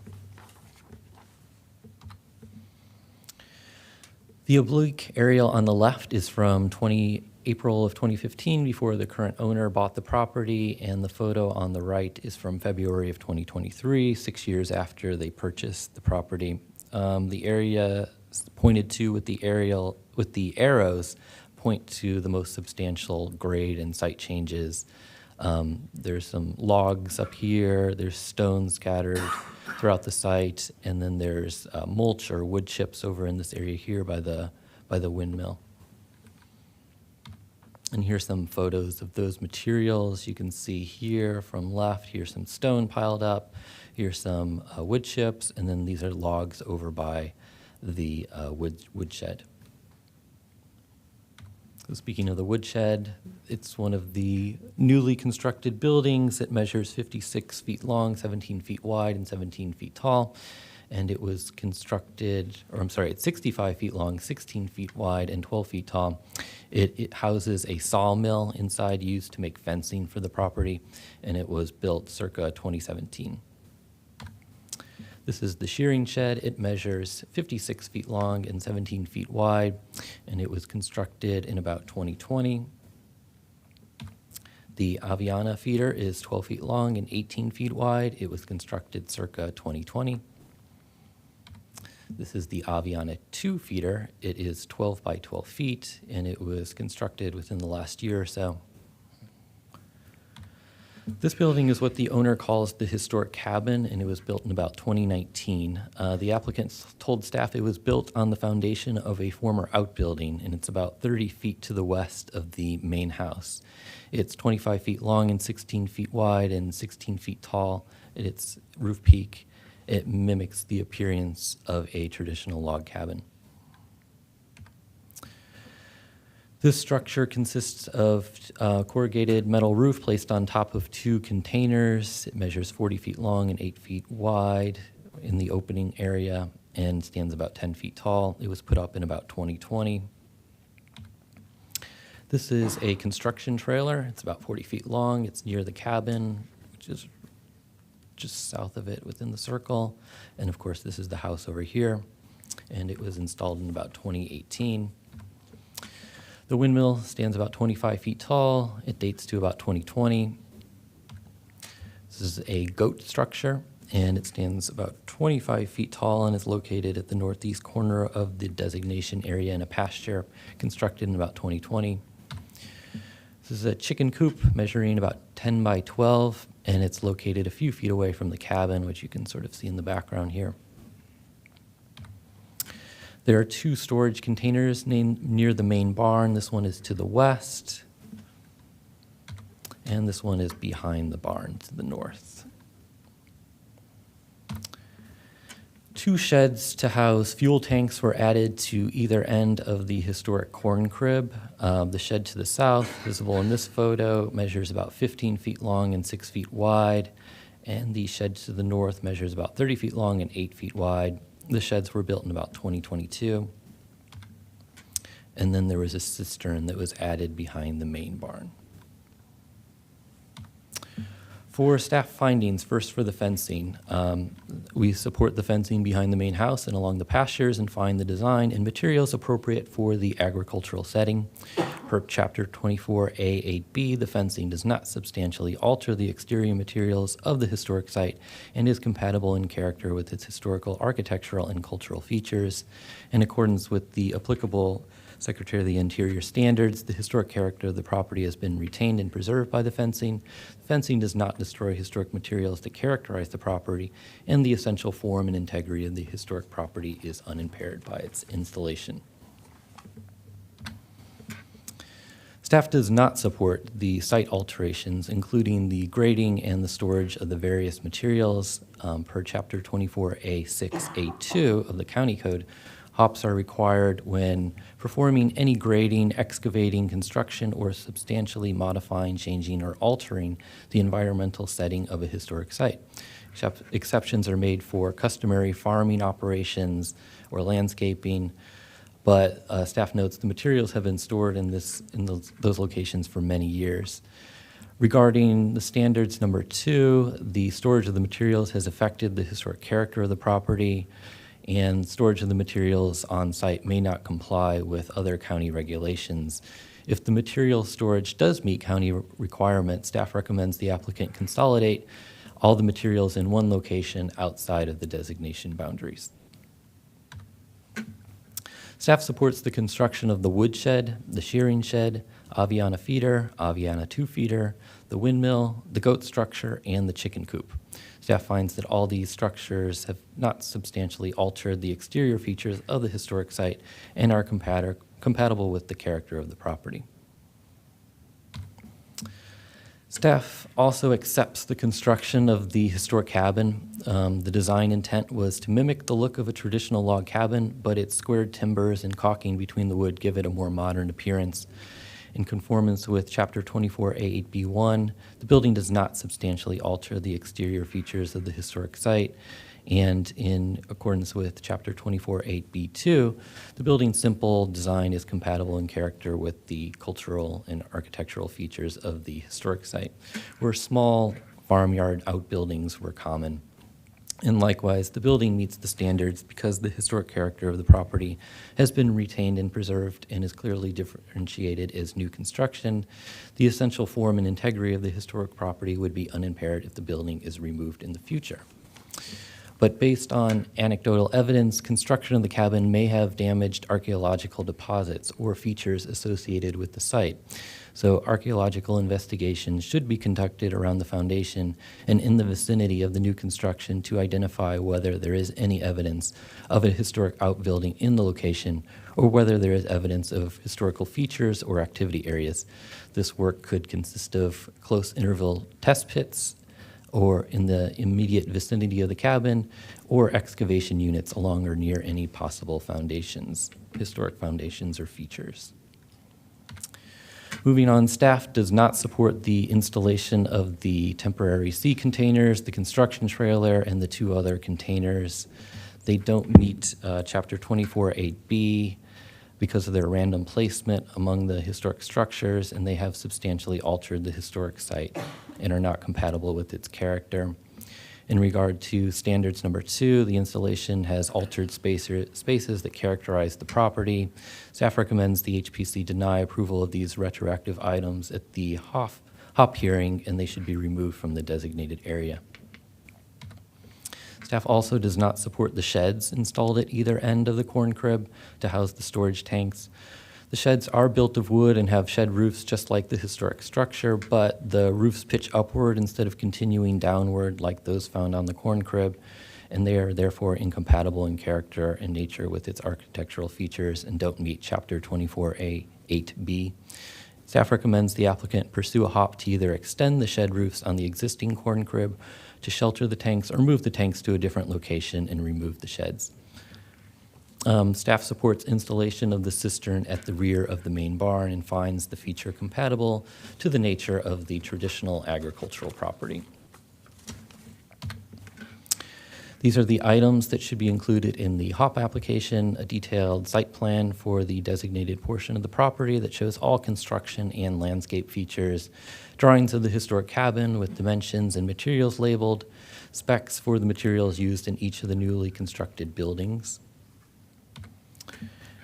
Speaker 15: The oblique aerial on the left is from April of 2015, before the current owner bought the property, and the photo on the right is from February of 2023, 6 years after they purchased the property. The area pointed to with the arrows point to the most substantial grade and site changes. There's some logs up here, there's stones scattered throughout the site, and then there's mulch or wood chips over in this area here by the windmill. And here's some photos of those materials. You can see here from left, here's some stone piled up, here's some wood chips, and then these are logs over by the woodshed. So speaking of the woodshed, it's one of the newly constructed buildings. It measures 56 feet long, 17 feet wide, and 17 feet tall. And it was constructed, or I'm sorry, it's 65 feet long, 16 feet wide, and 12 feet tall. It houses a sawmill inside used to make fencing for the property, and it was built circa 2017. This is the shearing shed. It measures 56 feet long and 17 feet wide, and it was constructed in about 2020. The Aviana feeder is 12 feet long and 18 feet wide. It was constructed circa 2020. This is the Aviana 2 feeder. It is 12 by 12 feet, and it was constructed within the last year or so. This building is what the owner calls the historic cabin, and it was built in about 2019. The applicants told staff it was built on the foundation of a former outbuilding, and it's about 30 feet to the west of the main house. It's 25 feet long and 16 feet wide and 16 feet tall at its roof peak. It mimics the appearance of a traditional log cabin. This structure consists of corrugated metal roof placed on top of 2 containers. It measures 40 feet long and 8 feet wide in the opening area and stands about 10 feet tall. It was put up in about 2020. This is a construction trailer. It's about 40 feet long. It's near the cabin, which is just south of it within the circle. And of course, this is the house over here, and it was installed in about 2018. The windmill stands about 25 feet tall. It dates to about 2020. This is a goat structure, and it stands about 25 feet tall and is located at the northeast corner of the designation area in a pasture, constructed in about 2020. This is a chicken coop measuring about 10 by 12, and it's located a few feet away from the cabin, which you can sort of see in the background here. There are 2 storage containers near the main barn. This one is to the west, and this one is behind the barn to the north. 2 sheds to house fuel tanks were added to either end of the historic corn crib. The shed to the south, visible in this photo, measures about 15 feet long and 6 feet wide, and the shed to the north measures about 30 feet long and 8 feet wide. The sheds were built in about 2022. And then there was a cistern that was added behind the main barn. For staff findings, first for the fencing, we support the fencing behind the main house and along the pastures and find the design and materials appropriate for the agricultural setting. Per Chapter 24A8B, the fencing does not substantially alter the exterior materials of the historic site and is compatible in character with its historical, architectural, and cultural features. In accordance with the applicable Secretary of the Interior standards, the historic character of the property has been retained and preserved by the fencing. The fencing does not destroy historic materials that characterize the property, and the essential form and integrity of the historic property is unimpaired by its installation. Staff does not support the site alterations, including the grading and the storage of the various materials. Per Chapter 24A6A2 of the County Code, hops are required when performing any grading, excavating, construction, or substantially modifying, changing, or altering the environmental setting of a historic site. Exceptions are made for customary farming operations or landscaping, but staff notes the materials have been stored in those locations for many years. Regarding the standards number 2, the storage of the materials has affected the historic character of the property, and storage of the materials on site may not comply with other county regulations. If the material storage does meet county requirements, staff recommends the applicant consolidate all the materials in one location outside of the designation boundaries. Staff supports the construction of the wood shed, the shearing shed, Aviana feeder, Aviana 2-feeder, the windmill, the goat structure, and the chicken coop. Staff finds that all these structures have not substantially altered the exterior features of the historic site and are compatible with the character of the property. Staff also accepts the construction of the historic cabin. The design intent was to mimic the look of a traditional log cabin, but its squared timbers and caulking between the wood give it a more modern appearance. In conformance with Chapter 24A8B1, the building does not substantially alter the exterior features of the historic site, and in accordance with Chapter 24.8b2, the building's simple design is compatible in character with the cultural and architectural features of the historic site, where small farmyard outbuildings were common. And likewise, the building meets the standards because the historic character of the property has been retained and preserved and is clearly differentiated as new construction. The essential form and integrity of the historic property would be unimpaired if the building is removed in the future. But based on anecdotal evidence, construction of the cabin may have damaged archaeological deposits or features associated with the site. So archaeological investigations should be conducted around the foundation and in the vicinity of the new construction to identify whether there is any evidence of a historic outbuilding in the location or whether there is evidence of historical features or activity areas. This work could consist of close interval test pits, or in the immediate vicinity of the cabin, or excavation units along or near any possible foundations, historic foundations or features. Moving on, staff does not support the installation of the temporary sea containers, the construction trailer, and the two other containers. They don't meet Chapter 24.8b because of their random placement among the historic structures, and they have substantially altered the historic site and are not compatible with its character. In regard to standards number 2, the installation has altered spaces that characterize the property. Staff recommends the HPC deny approval of these retroactive items at the HOP hearing, and they should be removed from the designated area. Staff also does not support the sheds installed at either end of the corn crib to house the storage tanks. The sheds are built of wood and have shed roofs just like the historic structure, but the roofs pitch upward instead of continuing downward like those found on the corn crib, and they are therefore incompatible in character and nature with its architectural features and don't meet Chapter 24A8B. Staff recommends the applicant pursue a HOP to either extend the shed roofs on the existing corn crib to shelter the tanks or move the tanks to a different location and remove the sheds. Staff supports installation of the cistern at the rear of the main barn and finds the feature compatible to the nature of the traditional agricultural property. These are the items that should be included in the HOP application: a detailed site plan for the designated portion of the property that shows all construction and landscape features, drawings of the historic cabin with dimensions and materials labeled, specs for the materials used in each of the newly constructed buildings.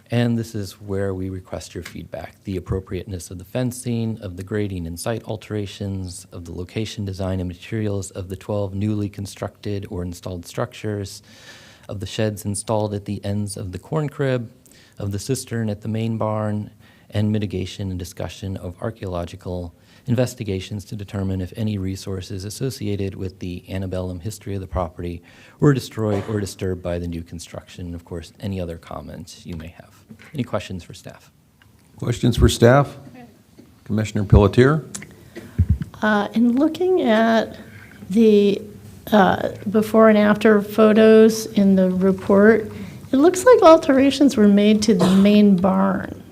Speaker 15: And this is where we request your feedback: the appropriateness of the fencing, of the grading and site alterations, of the location, design, and materials of the 12 newly constructed or installed structures, of the sheds installed at the ends of the corn crib, of the cistern at the main barn, and mitigation and discussion of archaeological investigations to determine if any resources associated with the antebellum history of the property were destroyed or disturbed by the new construction, and of course, any other comments you may have. Any questions for staff?
Speaker 2: Questions for staff? Commissioner Pelletier?
Speaker 7: In looking at the before and after photos in the report, it looks like alterations were made to the main barn.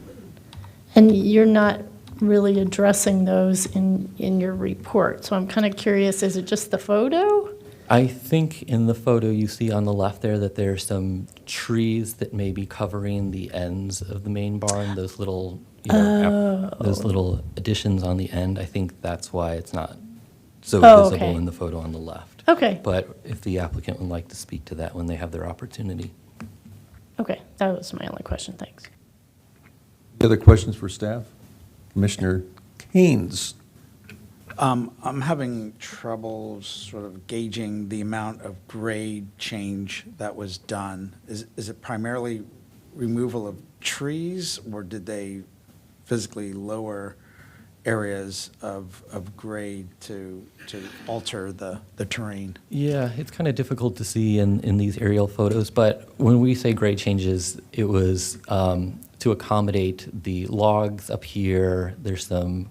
Speaker 7: And you're not really addressing those in your report. So I'm kind of curious, is it just the photo?
Speaker 15: I think in the photo you see on the left there that there are some trees that may be covering the ends of the main barn, those little, those little additions on the end. I think that's why it's not so visible
Speaker 7: okay.
Speaker 15: in the photo on the left.
Speaker 7: Okay.
Speaker 15: But if the applicant would like to speak to that when they have their opportunity.
Speaker 7: Okay, that was my only question, thanks.
Speaker 2: Any other questions for staff? Commissioner Haynes?
Speaker 5: I'm having trouble sort of gauging the amount of grade change that was done. Is it primarily removal of trees, or did they physically lower areas of grade to alter the terrain?
Speaker 15: Yeah, it's kind of difficult to see in these aerial photos, but when we say grade changes, it was to accommodate the logs up here. There's some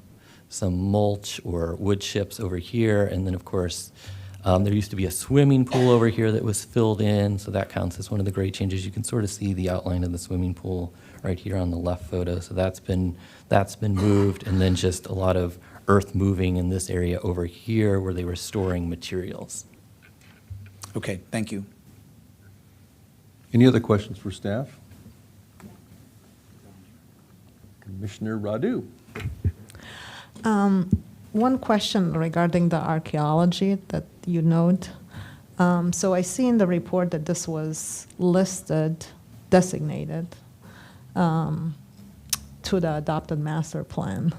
Speaker 15: mulch or wood chips over here, and then of course there used to be a swimming pool over here that was filled in, so that counts as one of the grade changes. You can sort of see the outline of the swimming pool right here on the left photo, so that's been moved, and then just a lot of earth moving in this area over here where they were storing materials.
Speaker 5: Okay, thank you.
Speaker 2: Any other questions for staff? Commissioner Radu?
Speaker 3: One question regarding the archaeology that you note. So I see in the report that this was listed, designated to the adopted master plan.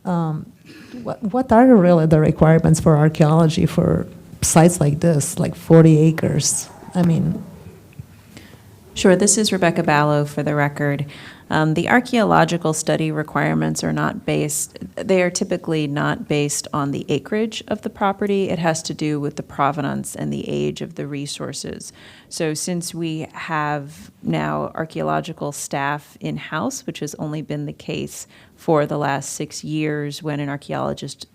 Speaker 3: What are really the requirements for archaeology for sites like this, like 40 acres? I mean,
Speaker 1: Sure, this is Rebecca Ballo for the record. The archaeological study requirements are they are typically not based on the acreage of the property. It has to do with the provenance and the age of the resources. So since we have now archaeological staff in-house, which has only been the case for the last 6 years when an archaeologist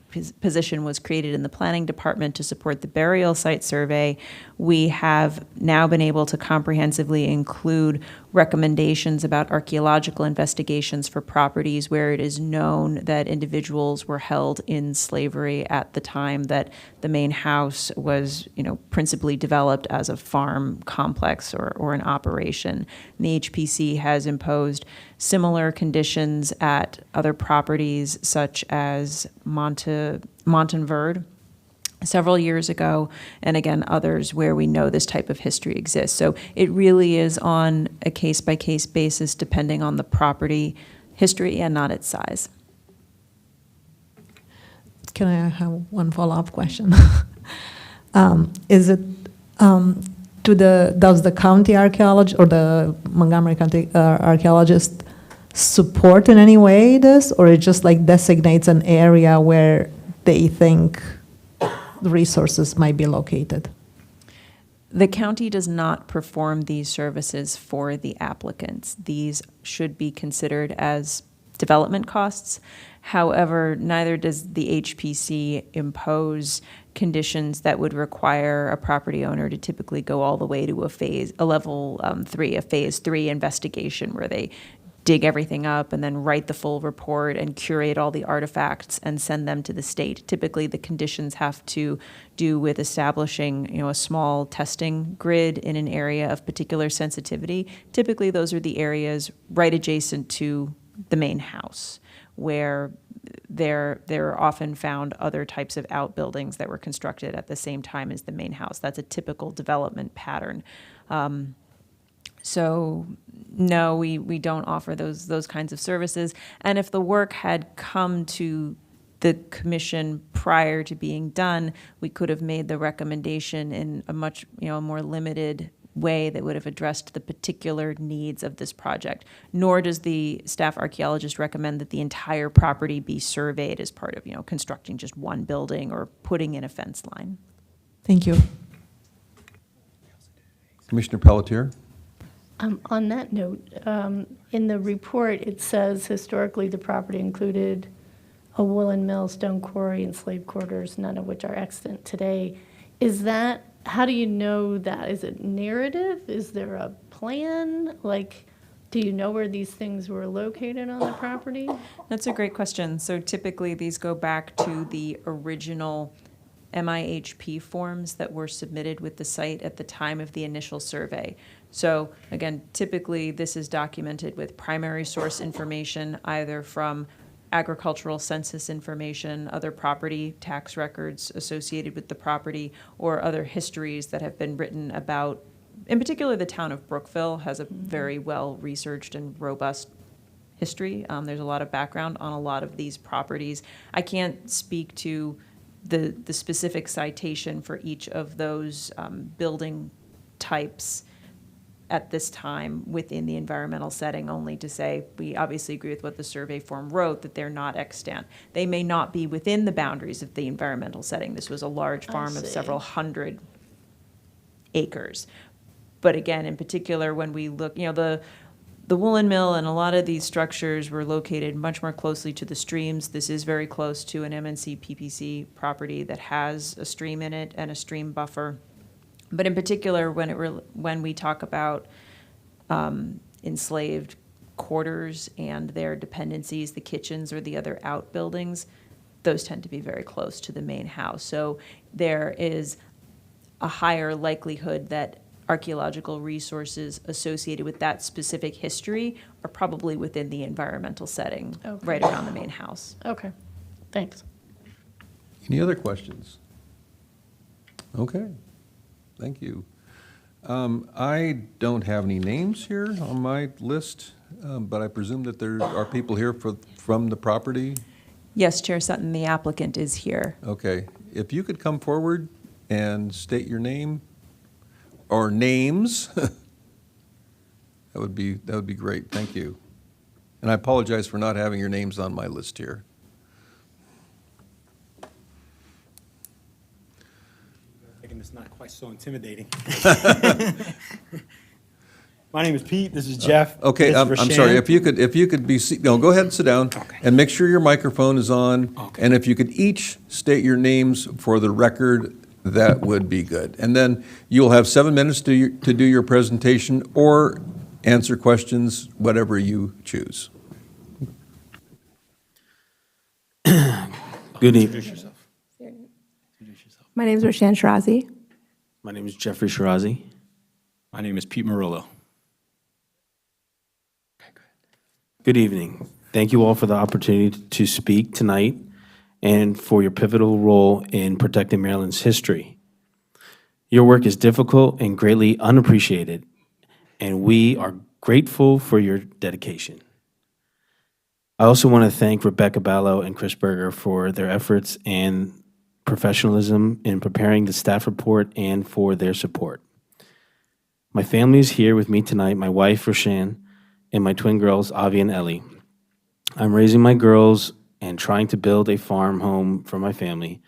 Speaker 1: position was created in the planning department to support the burial site survey, we have now been able to comprehensively include recommendations about archaeological investigations for properties where it is known that individuals were held in slavery at the time that the main house was, principally developed as a farm complex or an operation. And the HPC has imposed similar conditions at other properties such as Montenverde several years ago, and again, others where we know this type of history exists. So it really is on a case-by-case basis depending on the property history and not its size.
Speaker 3: can I have one follow-up question? Does the county archaeologist or the Montgomery County archaeologist support in any way this, or it just like designates an area where they think the resources might be located?
Speaker 1: The county does not perform these services for the applicants. These should be considered as development costs. However, neither does the HPC impose conditions that would require a property owner to typically go all the way to a phase 3 investigation where they dig everything up and then write the full report and curate all the artifacts and send them to the state. Typically, the conditions have to do with establishing, a small testing grid in an area of particular sensitivity. Typically, those are the areas right adjacent to the main house, where there are often found other types of outbuildings that were constructed at the same time as the main house. That's a typical development pattern. So no, we don't offer those kinds of services. And if the work had come to the commission prior to being done, we could have made the recommendation in a much more limited way that would have addressed the particular needs of this project. Nor does the staff archaeologist recommend that the entire property be surveyed as part of constructing just one building or putting in a fence line.
Speaker 3: Thank you.
Speaker 2: Commissioner Pelletier?
Speaker 7: On that note, in the report, it says historically the property included a woolen mill, stone quarry, and slave quarters, none of which are extant today. How do you know that? Is it narrative? Is there a plan? Do you know where these things were located on the property?
Speaker 1: That's a great question. So typically these go back to the original MIHP forms that were submitted with the site at the time of the initial survey. So again, typically this is documented with primary source information, either from agricultural census information, other property tax records associated with the property, or other histories that have been written about in particular, the town of Brookville has a very well-researched and robust history. There's a lot of background on a lot of these properties. I can't speak to the specific citation for each of those building types at this time within the environmental setting, only to say we obviously agree with what the survey form wrote, that they're not extant. They may not be within the boundaries of the environmental setting. This was a large farm of
Speaker 7: see.
Speaker 1: several hundred acres. But again, in particular, when we look, the woolen mill and a lot of these structures were located much more closely to the streams. This is very close to an MNC PPC property that has a stream in it and a stream buffer. But in particular, when we talk about enslaved quarters and their dependencies, the kitchens or the other outbuildings, those tend to be very close to the main house. So there is a higher likelihood that archaeological resources associated with that specific history are probably within the environmental setting,
Speaker 7: Okay.
Speaker 1: right around the main house.
Speaker 7: Okay, thanks.
Speaker 2: Any other questions? Okay, thank you. I don't have any names here on my list, but I presume that there are people here from the property?
Speaker 1: Yes, Chair Sutton, the applicant is here.
Speaker 2: Okay, if you could come forward and state your name or names, that would be great, thank you. And I apologize for not having your names on my list here.
Speaker 16: Making this not quite so intimidating. My name is Pete, this is Jeff.
Speaker 2: Okay,
Speaker 16: This is
Speaker 2: I'm sorry,
Speaker 16: Rashan.
Speaker 2: if you could be, no, go ahead and sit down. And make sure your microphone is on.
Speaker 16: Okay.
Speaker 2: And if you could each state your names for the record, that would be good. And then you'll have 7 minutes to do your presentation or answer questions, whatever you choose.
Speaker 16: Good evening.
Speaker 17: My name is Rashan Shirazi.
Speaker 16: My name is Jeffrey Shirazi. My name is Pete Murillo. Good evening. Thank you all for the opportunity to speak tonight and for your pivotal role in protecting Maryland's history. Your work is difficult and greatly unappreciated, and we are grateful for your dedication. I also want to thank Rebecca Ballo and Chris Berger for their efforts and professionalism in preparing the staff report and for their support. My family is here with me tonight, my wife, Rashan, and my twin girls, Avi and Ellie. I'm raising my girls and trying to build a farm home for my family.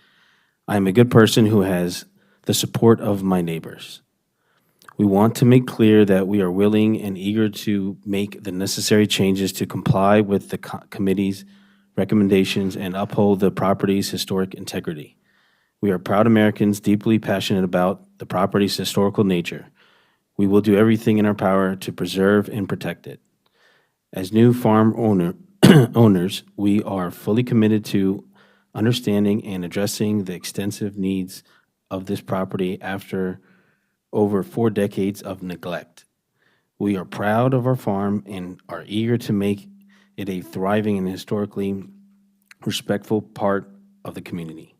Speaker 16: I am a good person who has the support of my neighbors. We want to make clear that we are willing and eager to make the necessary changes to comply with the committee's recommendations and uphold the property's historic integrity. We are proud Americans deeply passionate about the property's historical nature. We will do everything in our power to preserve and protect it. As new farm owners, we are fully committed to understanding and addressing the extensive needs of this property after over 4 decades of neglect. We are proud of our farm and are eager to make it a thriving and historically respectful part of the community.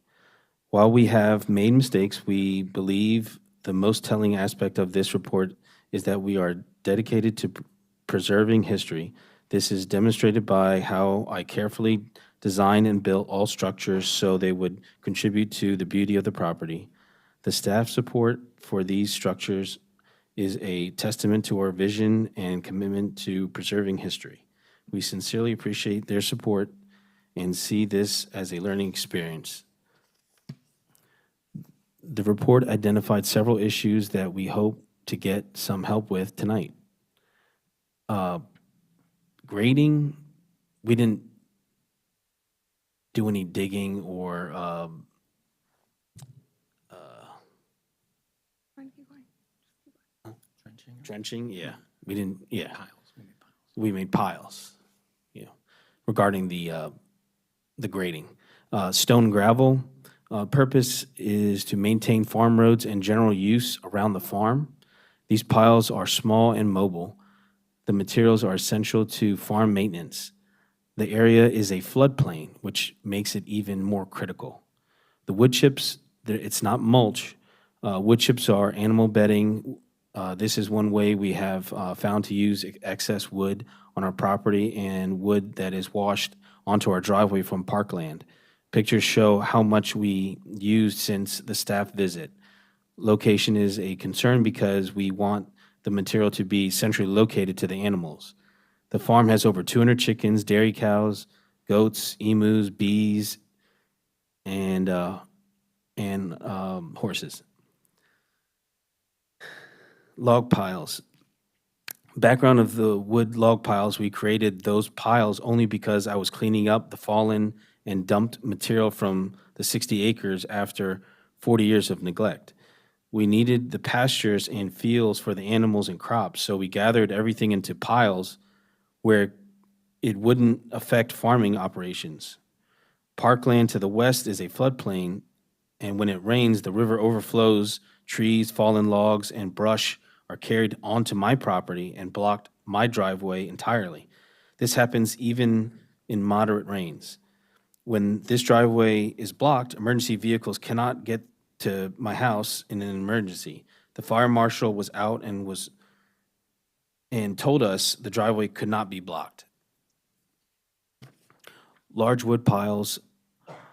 Speaker 16: While we have made mistakes, we believe the most telling aspect of this report is that we are dedicated to preserving history. This is demonstrated by how I carefully designed and built all structures so they would contribute to the beauty of the property. The staff support for these structures is a testament to our vision and commitment to preserving history. We sincerely appreciate their support and see this as a learning experience. The report identified several issues that we hope to get some help with tonight. Grading, we didn't do any digging or trenching, yeah. We didn't, yeah. We made piles, yeah, regarding the grading. Stone and gravel, purpose is to maintain farm roads and general use around the farm. These piles are small and mobile. The materials are essential to farm maintenance. The area is a floodplain, which makes it even more critical. The wood chips, it's not mulch. Wood chips are animal bedding This is one way we have found to use excess wood on our property and wood that is washed onto our driveway from parkland. Pictures show how much we used since the staff visit. Location is a concern because we want the material to be centrally located to the animals. The farm has over 200 chickens, dairy cows, goats, emus, bees, and horses. Log piles. Background of the wood log piles, we created those piles only because I was cleaning up the fallen and dumped material from the 60 acres after 40 years of neglect. We needed the pastures and fields for the animals and crops, so we gathered everything into piles where it wouldn't affect farming operations. Parkland to the west is a floodplain, and when it rains, the river overflows, trees, fallen logs, and brush are carried onto my property and blocked my driveway entirely. This happens even in moderate rains. When this driveway is blocked, emergency vehicles cannot get to my house in an emergency. The fire marshal was out and told us the driveway could not be blocked. Large wood piles.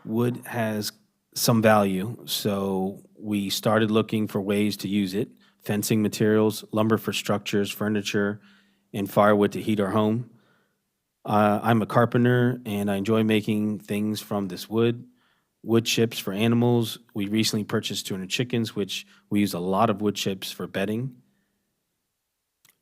Speaker 16: Wood has some value, so we started looking for ways to use it. Fencing materials, lumber for structures, furniture, and firewood to heat our home. I'm a carpenter, and I enjoy making things from this wood. Wood chips for animals. We recently purchased 200 chickens, which we use a lot of wood chips for bedding.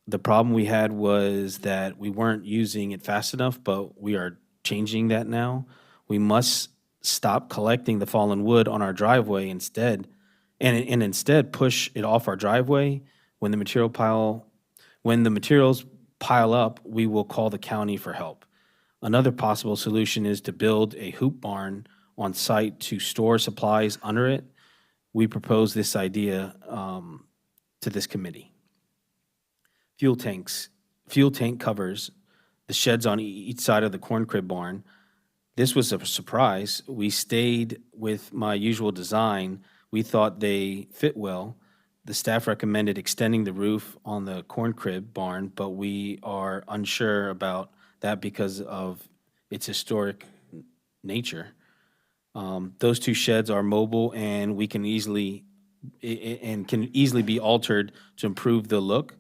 Speaker 16: The problem we had was that we weren't using it fast enough, but we are changing that now. We must stop collecting the fallen wood on our driveway instead, and instead push it off our driveway. When the materials pile up, we will call the county for help. Another possible solution is to build a hoop barn on site to store supplies under it. We propose this idea to this committee. Fuel tank covers, the sheds on each side of the corn crib barn. This was a surprise. We stayed with my usual design. We thought they fit well. The staff recommended extending the roof on the corn crib barn, but we are unsure about that because of its historic nature. Those two sheds are mobile, and we can easily be altered to improve the look.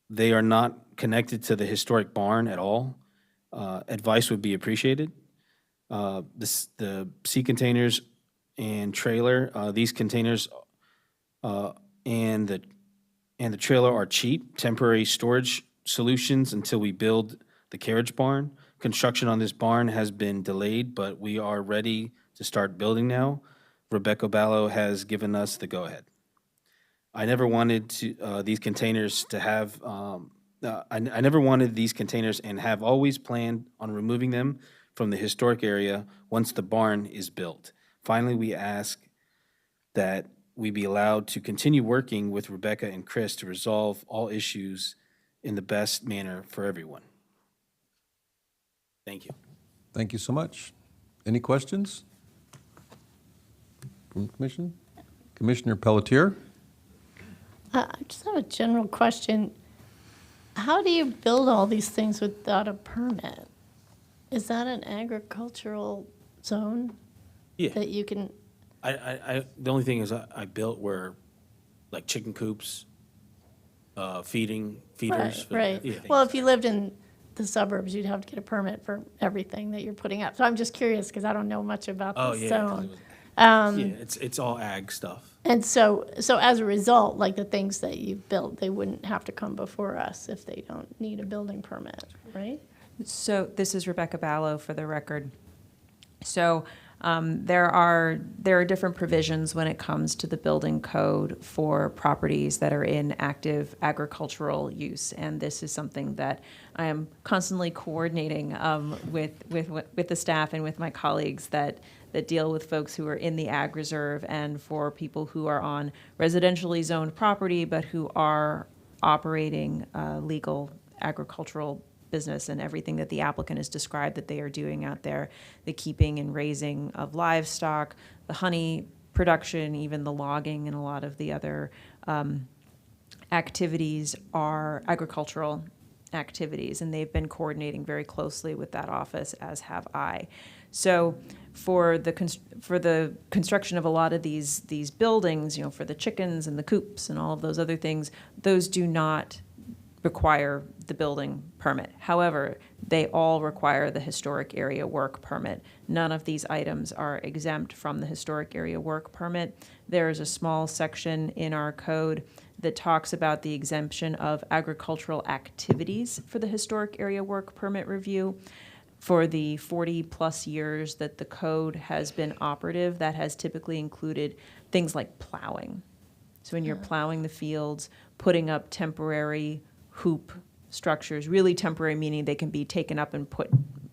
Speaker 16: They are not connected to the historic barn at all. Advice would be appreciated. The sea containers and trailer, these containers and the trailer are cheap, temporary storage solutions until we build the carriage barn. Construction on this barn has been delayed, but we are ready to start building now. Rebecca Ballo has given us the go-ahead. I never wanted these containers to have. I never wanted these containers and have always planned on removing them from the historic area once the barn is built. Finally, we ask that we be allowed to continue working with Rebecca and Chris to resolve all issues in the best manner for everyone. Thank you.
Speaker 2: Thank you so much. Any questions from the commission? Commissioner Pelletier?
Speaker 7: I just have a general question. How do you build all these things without a permit? Is that an agricultural zone?
Speaker 16: Yeah.
Speaker 7: That you can,
Speaker 16: The only thing is I built were like chicken coops, feeders.
Speaker 7: right. Well, if you lived in the suburbs, you'd have to get a permit for everything that you're putting up. So I'm just curious, because I don't know much about this zone.
Speaker 16: It's all ag stuff.
Speaker 7: And so as a result, like the things that you've built, they wouldn't have to come before us if they don't need a building permit, right?
Speaker 1: So this is Rebecca Ballo for the record. So there are different provisions when it comes to the building code for properties that are in active agricultural use, and this is something that I am constantly coordinating with the staff and with my colleagues that deal with folks who are in the ag reserve and for people who are on residentially zoned property but who are operating legal agricultural business and everything that the applicant has described that they are doing out there, the keeping and raising of livestock, the honey production, even the logging and a lot of the other activities are agricultural activities, and they've been coordinating very closely with that office, as have I. So for the construction of a lot of these buildings, you know, for the chickens and the coops and all of those other things, those do not require the building permit. However, they all require the historic area work permit. None of these items are exempt from the historic area work permit. There is a small section in our code that talks about the exemption of agricultural activities for the historic area work permit review. For the 40-plus years that the code has been operative, that has typically included things like plowing. So when you're plowing the fields, putting up temporary hoop structures, really temporary meaning they can be taken up and put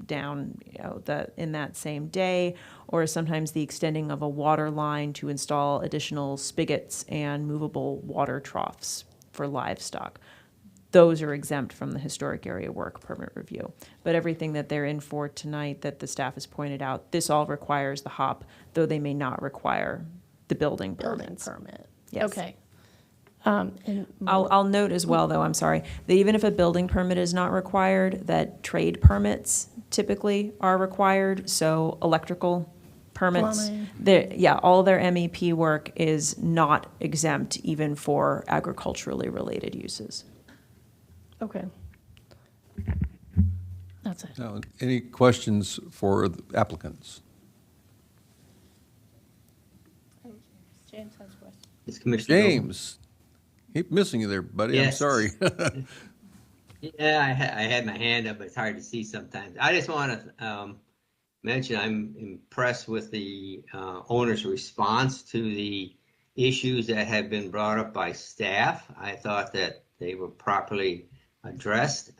Speaker 1: down, you know, in that same day, or sometimes the extending of a water line to install additional spigots and movable water troughs for livestock. Those are exempt from the historic area work permit review. But everything that they're in for tonight that the staff has pointed out, this all requires the HOP, though they may not require the building permits.
Speaker 7: Permit.
Speaker 1: Yes.
Speaker 7: Okay. And
Speaker 1: I'll note as well, though, I'm sorry, that even if a building permit is not required, that trade permits typically are required, so electrical permits.
Speaker 7: Plumbing.
Speaker 1: All their MEP work is not exempt even for agriculturally related uses.
Speaker 7: Okay. That's it.
Speaker 2: Now, any questions for the applicants?
Speaker 7: James has a question.
Speaker 8: It's Commissioner Goldman.
Speaker 2: James, keep missing you there, buddy. I'm
Speaker 8: Yes.
Speaker 2: sorry.
Speaker 8: Yeah, I had my hand up, but it's hard to see sometimes. I just want to mention I'm impressed with the owner's response to the issues that have been brought up by staff. I thought that they were properly addressed.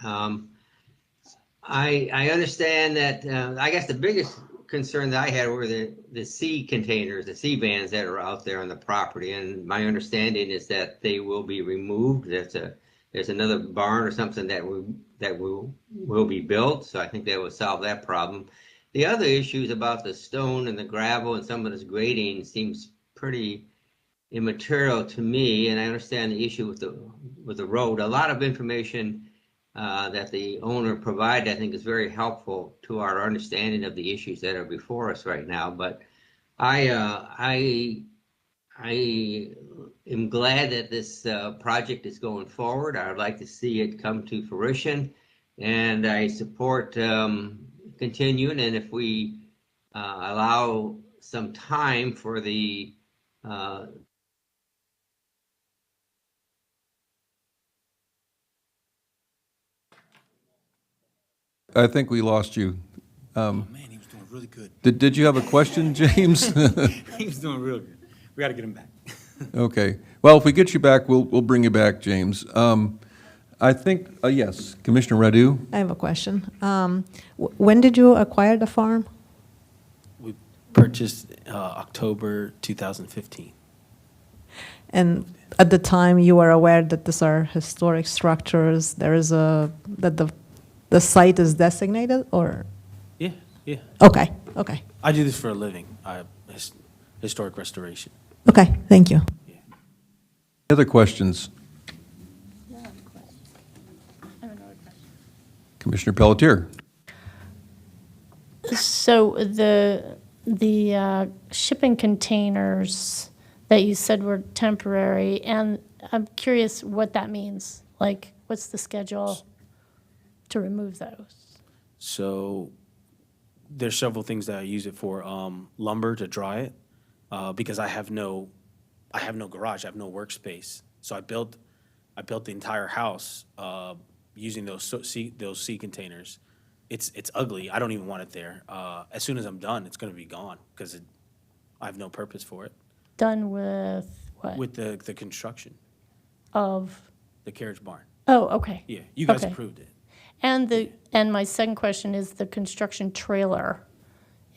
Speaker 8: I understand that, I guess the biggest concern that I had were the sea containers, the sea vans that are out there on the property. And my understanding is that they will be removed. There's another barn or something that will be built. So I think that will solve that problem. The other issues about the stone and the gravel and some of this grading seems pretty immaterial to me. And I understand the issue with the road. A lot of information that the owner provided, I think, is very helpful to our understanding of the issues that are before us right now. But I am glad that this project is going forward. I would like to see it come to fruition, and I support continuing. And if we allow some time for the
Speaker 2: I think we lost you.
Speaker 17: Man, he was doing really good.
Speaker 2: Did you have a question, James?
Speaker 17: He was doing real good. We got to get him back.
Speaker 2: Okay. Well, if we get you back, we'll bring you back, James. I think, yes, Commissioner Radu?
Speaker 3: I have a question. When did you acquire the farm?
Speaker 16: We purchased October 2015.
Speaker 3: And at the time, you were aware that these are historic structures. That the site is designated, or?
Speaker 16: Yeah.
Speaker 3: Okay.
Speaker 16: I do this for a living, historic restoration.
Speaker 3: Okay, thank you.
Speaker 2: Other questions?
Speaker 7: I have another question.
Speaker 2: Commissioner Pelletier?
Speaker 7: So the shipping containers that you said were temporary, and I'm curious what that means. Like, what's the schedule to remove those?
Speaker 16: So there's several things that I use it for. Lumber to dry it, because I have no garage, I have no workspace. So I built the entire house using those sea containers. It's ugly. I don't even want it there. As soon as I'm done, it's going to be gone because I have no purpose for it.
Speaker 7: Done with what?
Speaker 16: With the construction,
Speaker 7: Of?
Speaker 16: the carriage barn.
Speaker 7: Oh, okay.
Speaker 16: Yeah, you guys
Speaker 7: Okay.
Speaker 16: approved it.
Speaker 7: And my second question is the construction trailer.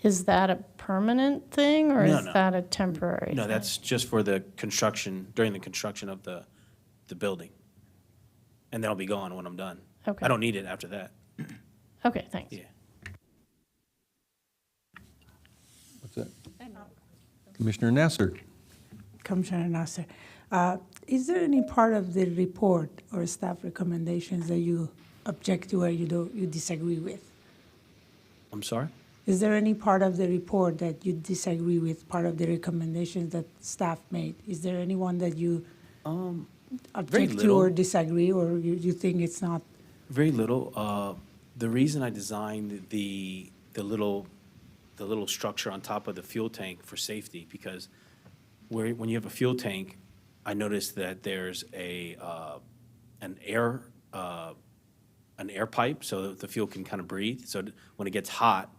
Speaker 7: Is that a permanent thing, or
Speaker 16: No,
Speaker 7: is
Speaker 16: no.
Speaker 7: that a temporary
Speaker 16: No,
Speaker 7: thing?
Speaker 16: that's just for the construction, during the construction of the building. And then I'll be gone when I'm done.
Speaker 7: Okay.
Speaker 16: I don't need it after that.
Speaker 7: Okay, thanks.
Speaker 16: Yeah.
Speaker 2: What's that? Commissioner Nasser?
Speaker 14: Commissioner Nasser. Is there any part of the report or staff recommendations that you object to or you disagree with?
Speaker 16: I'm sorry?
Speaker 14: Is there any part of the report that you disagree with, part of the recommendations that staff made? Is there any one that you object to
Speaker 16: little.
Speaker 14: or disagree, or you think it's not?
Speaker 16: Very little. The reason I designed the little structure on top of the fuel tank for safety, because when you have a fuel tank, I noticed that there's an air pipe so that the fuel can kind of breathe. So when it gets hot,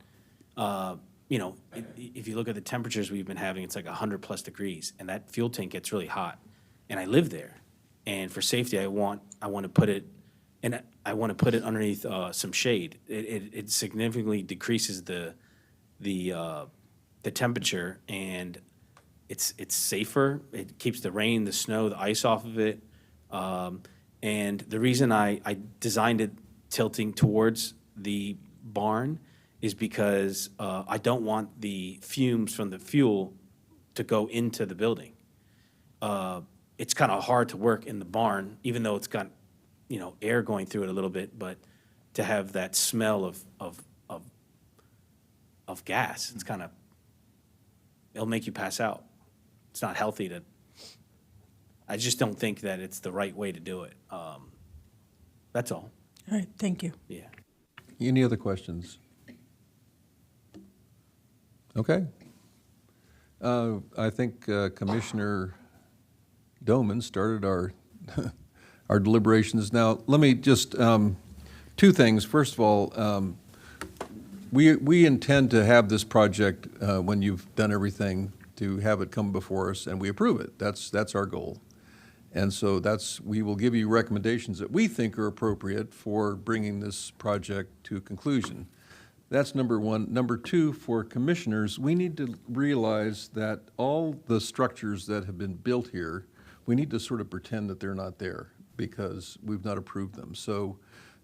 Speaker 16: if you look at the temperatures we've been having, it's like 100+ degrees, and that fuel tank gets really hot. And I live there, and for safety, I want to put it, and I want to put it underneath some shade. It significantly decreases the temperature, and it's safer. It keeps the rain, the snow, the ice off of it. And the reason I designed it tilting towards the barn is because I don't want the fumes from the fuel to go into the building. It's kind of hard to work in the barn, even though it's got, air going through it a little bit, but to have that smell of gas, it's kind of, it'll make you pass out. It's not healthy to, I just don't think that it's the right way to do it. That's all.
Speaker 14: All right, thank you.
Speaker 16: Yeah.
Speaker 2: Any other questions? Okay. I think Commissioner Doman started our our deliberations. Now, let me just, two things. First of all, we intend to have this project, when you've done everything, to have it come before us and we approve it. That's our goal. And so we will give you recommendations that we think are appropriate for bringing this project to a conclusion. That's number one. Number two, for commissioners, we need to realize that all the structures that have been built here, we need to sort of pretend that they're not there because we've not approved them. So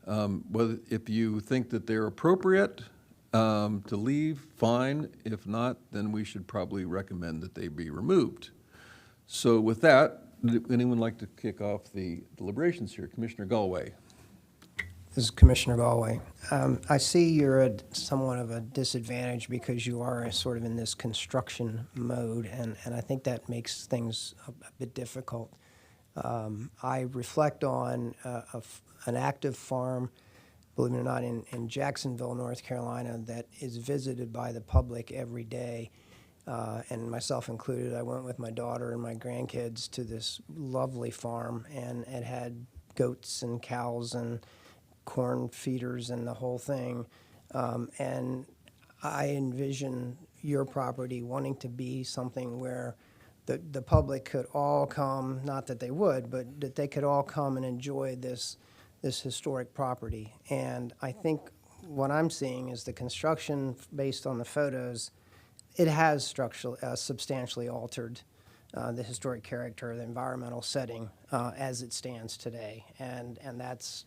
Speaker 2: if you think that they're appropriate to leave, fine. If not, then we should probably recommend that they be removed. So with that, would anyone like to kick off the deliberations here? Commissioner Galway.
Speaker 12: This is Commissioner Galway. I see you're at somewhat of a disadvantage because you are sort of in this construction mode, and I think that makes things a bit difficult. I reflect on an active farm, believe it or not, in Jacksonville, North Carolina, that is visited by the public every day, and myself included. I went with my daughter and my grandkids to this lovely farm, and it had goats and cows and corn feeders and the whole thing. And I envision your property wanting to be something where the public could all come, not that they would, but that they could all come and enjoy this historic property. And I think what I'm seeing is the construction, based on the photos, it has substantially altered the historic character, the environmental setting as it stands today, and that's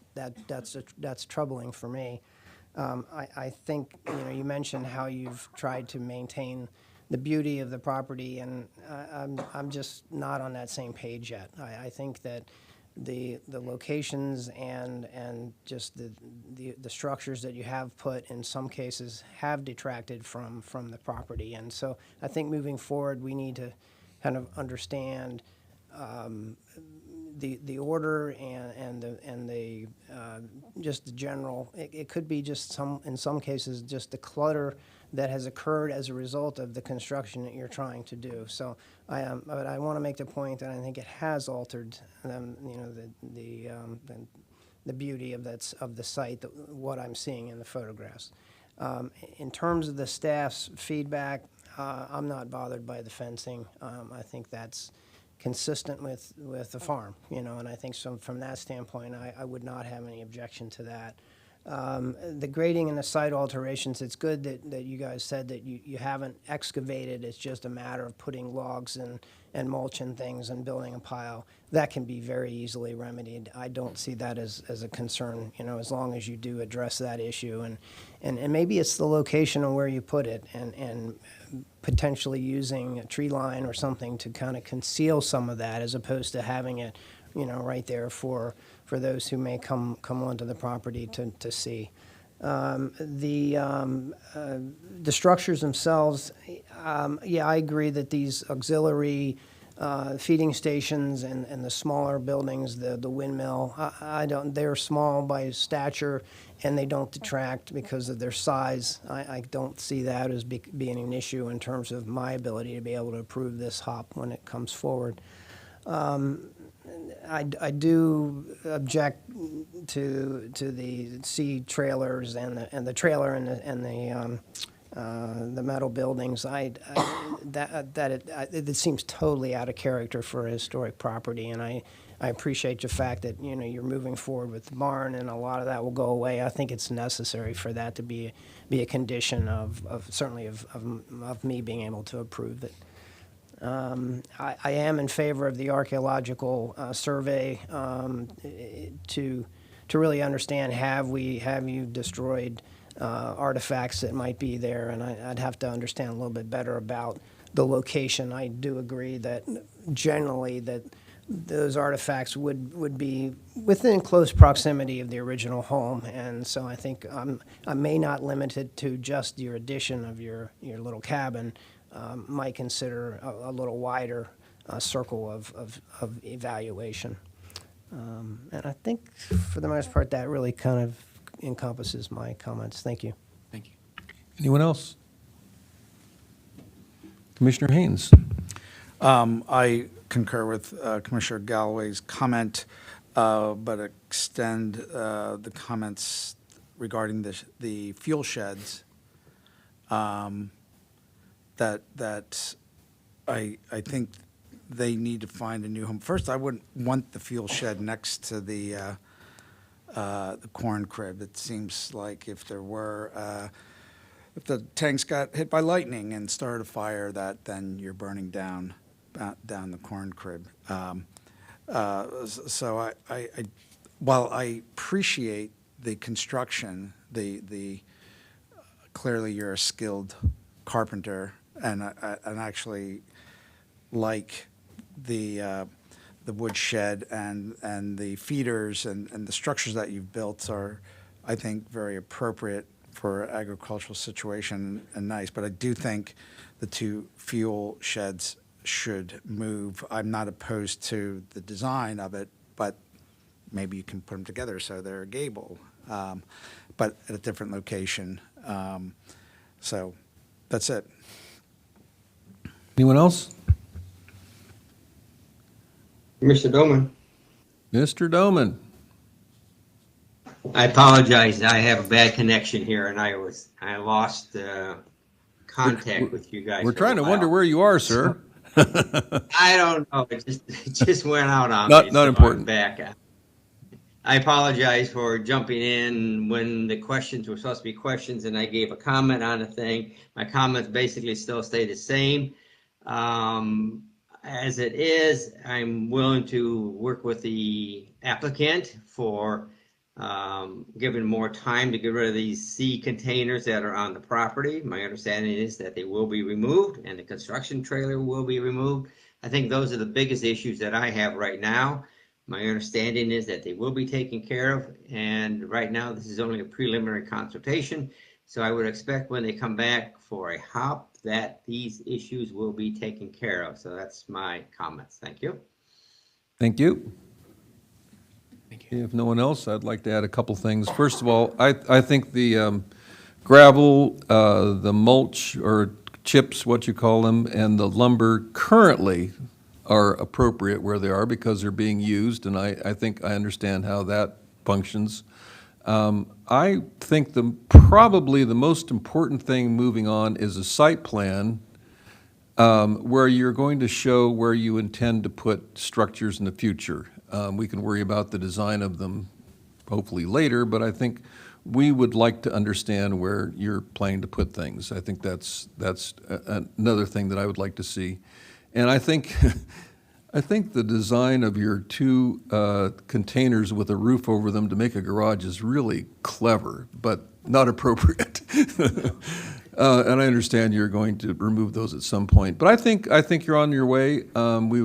Speaker 12: troubling for me. I think you mentioned how you've tried to maintain the beauty of the property, and I'm just not on that same page yet. I think that the locations and just the structures that you have put in some cases have detracted from the property, and so I think moving forward we need to kind of understand the order and the just the general. It could be just in some cases just the clutter that has occurred as a result of the construction that you're trying to do. So but I want to make the point that I think it has altered the beauty of the site, what I'm seeing in the photographs. In terms of the staff's feedback, I'm not bothered by the fencing. I think that's consistent with the farm, and I think from that standpoint, I would not have any objection to that. The grading and the site alterations, it's good that you guys said that you haven't excavated. It's just a matter of putting logs and mulch and things and building a pile. That can be very easily remedied. I don't see that as a concern, as long as you do address that issue. And maybe it's the location of where you put it and potentially using a tree line or something to kind of conceal some of that, as opposed to having it, right there for those who may come onto the property to see. The structures themselves, yeah, I agree that these auxiliary feeding stations and the smaller buildings, the windmill, they're small by stature, and they don't detract because of their size. I don't see that as being an issue in terms of my ability to be able to approve this hop when it comes forward. I do object to the C trailers and the trailer and the metal buildings. It seems totally out of character for a historic property, and I appreciate the fact that you're moving forward with the barn, and a lot of that will go away. I think it's necessary for that to be a condition of certainly of me being able to approve it. I am in favor of the archaeological survey to really understand, have you destroyed artifacts that might be there, and I'd have to understand a little bit better about the location. I do agree that generally that those artifacts would be within close proximity of the original home, and so I think I may not limit it to just your addition of your little cabin. Might consider a little wider circle of evaluation. And I think for the most part that really kind of encompasses my comments. Thank you.
Speaker 2: Thank you. Anyone else? Commissioner Haynes.
Speaker 5: I concur with Commissioner Galloway's comment, but extend the comments regarding the fuel sheds. That I think they need to find a new home. First, I wouldn't want the fuel shed next to the corn crib. It seems like if the tanks got hit by lightning and started a fire, then you're burning down the corn crib. So while I appreciate the construction, clearly you're a skilled carpenter, and actually like the wood shed and the feeders and the structures that you've built are, I think, very appropriate for agricultural situation and nice. But I do think the two fuel sheds should move. I'm not opposed to the design of it, but maybe you can put them together so they're gable, but at a different location. So that's it.
Speaker 2: Anyone else?
Speaker 8: Mr. Doman.
Speaker 2: Mr. Doman.
Speaker 8: I apologize. I have a bad connection here, and I lost contact with you guys.
Speaker 2: We're trying to wonder where you are, sir.
Speaker 8: I don't know. It just went out on me.
Speaker 2: Not important.
Speaker 8: I'm back. I apologize for jumping in when the questions were supposed to be questions, and I gave a comment on a thing. My comments basically still stay the same. As it is, I'm willing to work with the applicant for given more time to get rid of these C containers that are on the property. My understanding is that they will be removed and the construction trailer will be removed. I think those are the biggest issues that I have right now. My understanding is that they will be taken care of, and right now this is only a preliminary consultation, so I would expect when they come back for a hop that these issues will be taken care of. So that's my comments. Thank you.
Speaker 2: Thank you. If no one else, I'd like to add a couple things. First of all, I think the gravel, the mulch or chips, what you call them, and the lumber currently are appropriate where they are because they're being used, and I think I understand how that functions. I think probably the most important thing moving on is a site plan where you're going to show where you intend to put structures in the future. We can worry about the design of them hopefully later, but I think we would like to understand where you're planning to put things. I think that's another thing that I would like to see. And I think the design of your two containers with a roof over them to make a garage is really clever, but not appropriate. And I understand you're going to remove those at some point, but I think you're on your way. We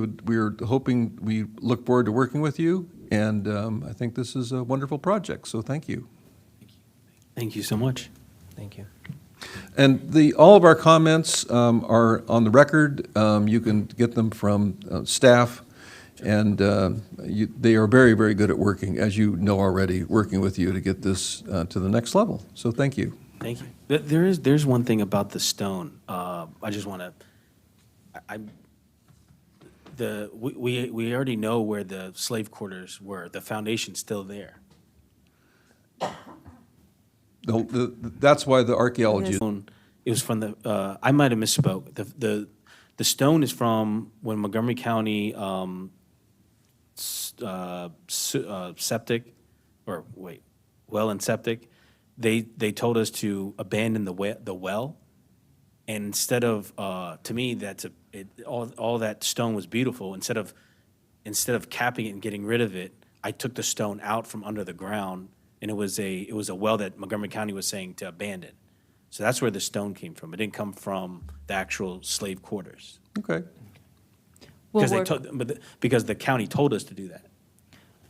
Speaker 2: look forward to working with you, and I think this is a wonderful project, so thank you.
Speaker 16: Thank you so much.
Speaker 12: Thank you.
Speaker 2: And all of our comments are on the record. You can get them from staff, and they are very, very good at working, as you know already, working with you to get this to the next level. So thank you.
Speaker 16: Thank you. There's one thing about the stone. I just want to. We already know where the slave quarters were. The foundation's still there.
Speaker 2: That's why the archaeology.
Speaker 16: It was from the. I might have misspoke. The stone is from when Montgomery County septic, or wait, well and septic. They told us to abandon the well, and instead of to me all that stone was beautiful. Instead of capping it and getting rid of it, I took the stone out from under the ground, and it was a well that Montgomery County was saying to abandon. So that's where the stone came from. It didn't come from the actual slave quarters.
Speaker 2: Okay.
Speaker 16: Because the county told us to do that.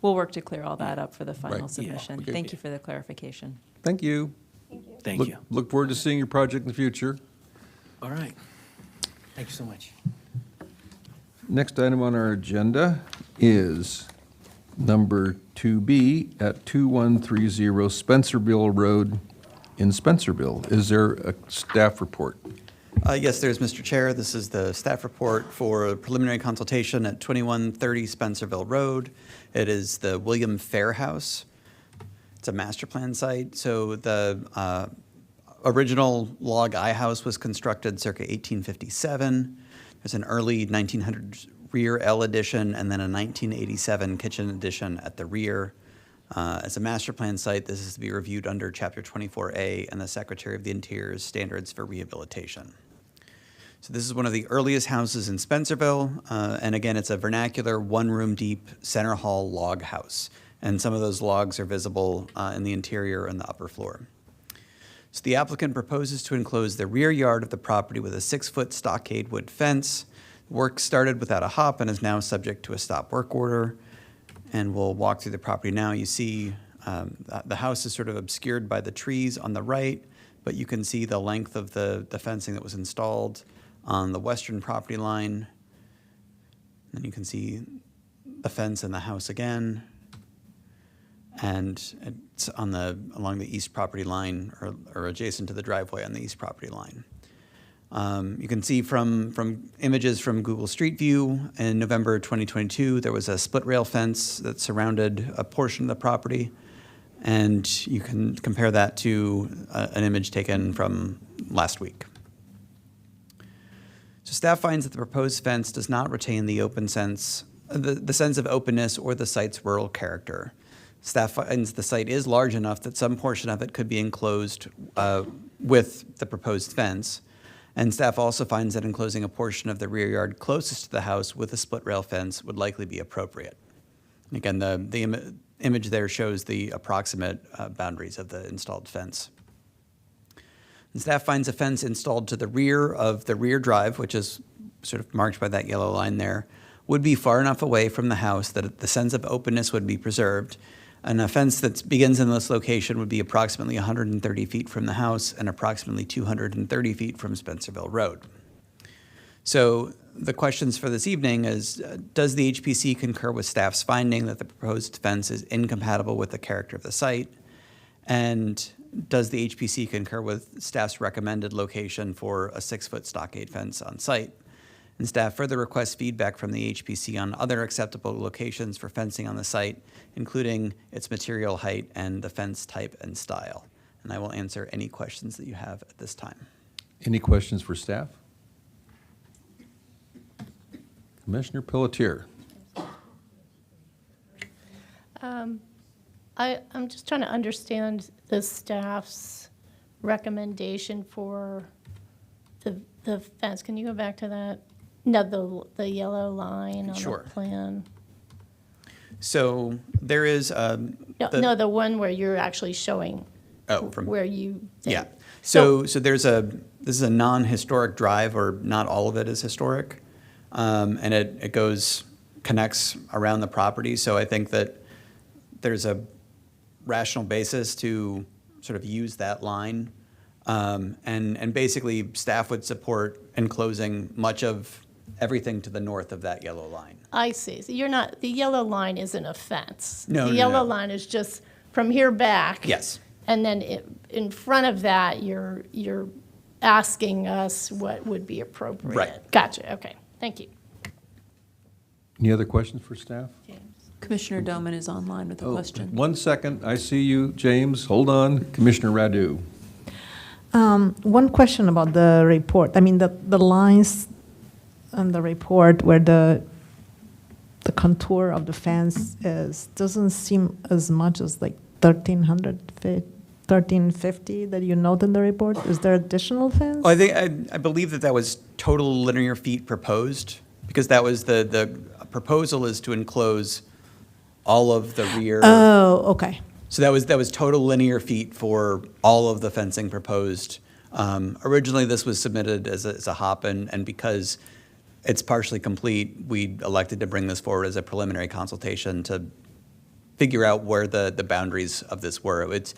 Speaker 1: We'll work to clear all that up for the final
Speaker 2: Right.
Speaker 1: submission.
Speaker 2: Okay.
Speaker 1: Thank you for the clarification.
Speaker 2: Thank you.
Speaker 16: Thank you.
Speaker 2: Look forward to seeing your project in the future.
Speaker 16: All right. Thank you so much.
Speaker 2: Next item on our agenda is number 2B at 2130 Spencerville Road in Spencerville. Is there a staff report?
Speaker 10: Yes, there's, Mr. Chair. This is the staff report for a preliminary consultation at 2130 Spencerville Road. It is the William Fair House. It's a master plan site. So the original log house was constructed circa 1857. There's an early 1900s rear L addition and then a 1987 kitchen addition at the rear. As a master plan site, this is to be reviewed under Chapter 24A and the Secretary of the Interior's standards for rehabilitation. So this is one of the earliest houses in Spencerville, and again, it's a vernacular, one-room deep center hall log house, and some of those logs are visible in the interior and the upper floor. So the applicant proposes to enclose the rear yard of the property with a 6-foot stockade wood fence. Work started without a hop and is now subject to a stop work order. And we'll walk through the property now. You see the house is sort of obscured by the trees on the right, but you can see the length of the fencing that was installed on the western property line. And you can see the fence and the house again. And it's along the east property line or adjacent to the driveway on the east property line. You can see from images from Google Street View in November 2022, there was a split rail fence that surrounded a portion of the property. And you can compare that to an image taken from last week. So staff finds that the proposed fence does not retain the open sense, the sense of openness or the site's rural character. Staff finds the site is large enough that some portion of it could be enclosed with the proposed fence. And staff also finds that enclosing a portion of the rear yard closest to the house with a split rail fence would likely be appropriate. And again, the image there shows the approximate boundaries of the installed fence. And staff finds a fence installed to the rear of the rear drive, which is sort of marked by that yellow line there, would be far enough away from the house that the sense of openness would be preserved. And a fence that begins in this location would be approximately 130 feet from the house and approximately 230 feet from Spencerville Road. So the questions for this evening is, does the HPC concur with staff's finding that the proposed fence is incompatible with the character of the site? And does the HPC concur with staff's recommended location for a 6-foot stockade fence on site? And staff further requests feedback from the HPC on other acceptable locations for fencing on the site, including its material height and the fence type and style. And I will answer any questions that you have at this time.
Speaker 2: Any questions for staff? Commissioner Pelletier.
Speaker 7: I'm just trying to understand the staff's recommendation for the fence. Can you go back to that? No, the yellow line on
Speaker 10: Sure.
Speaker 7: the plan.
Speaker 10: So there is
Speaker 7: No, the one where you're actually showing
Speaker 10: Oh, from
Speaker 7: where you.
Speaker 10: Yeah. So this is a non-historic drive, or not all of it is historic. And it connects around the property. So I think that there's a rational basis to sort of use that line. And basically, staff would support enclosing much of everything to the north of that yellow line.
Speaker 7: I see. So the yellow line isn't a fence.
Speaker 10: No,
Speaker 7: The
Speaker 10: no,
Speaker 7: yellow
Speaker 10: no.
Speaker 7: line is just from here back.
Speaker 10: Yes.
Speaker 7: And then in front of that, you're asking us what would be appropriate.
Speaker 10: Right.
Speaker 7: Gotcha, okay, thank you.
Speaker 2: Any other questions for staff?
Speaker 1: Commissioner Doman is online with a question.
Speaker 2: 1 second. I see you, James. Hold on. Commissioner Radu.
Speaker 3: One question about the report. I mean, the lines on the report where the contour of the fence doesn't seem as much as like 1350 that you note in the report. Is there additional fence?
Speaker 10: Well, I believe that was total linear feet proposed, because that was the proposal is to enclose all of the rear.
Speaker 3: Oh, okay.
Speaker 10: So that was total linear feet for all of the fencing proposed. Originally, this was submitted as a HOP, and because it's partially complete, we elected to bring this forward as a preliminary consultation to figure out where the boundaries of this were. This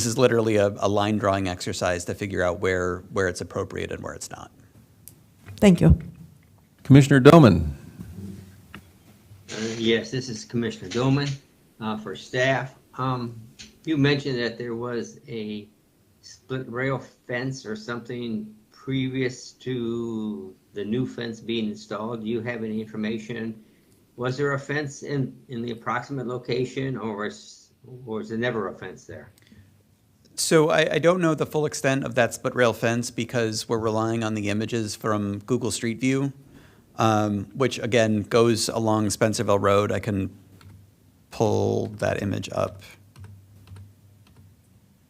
Speaker 10: is literally a line drawing exercise to figure out where it's appropriate and where it's not.
Speaker 3: Thank you.
Speaker 2: Commissioner Doman.
Speaker 8: Yes, this is Commissioner Doman for staff. You mentioned that there was a split rail fence or something previous to the new fence being installed. Do you have any information? Was there a fence in the approximate location, or was there never a fence there?
Speaker 10: So I don't know the full extent of that split rail fence, because we're relying on the images from Google Street View, which again goes along Spencerville Road. I can pull that image up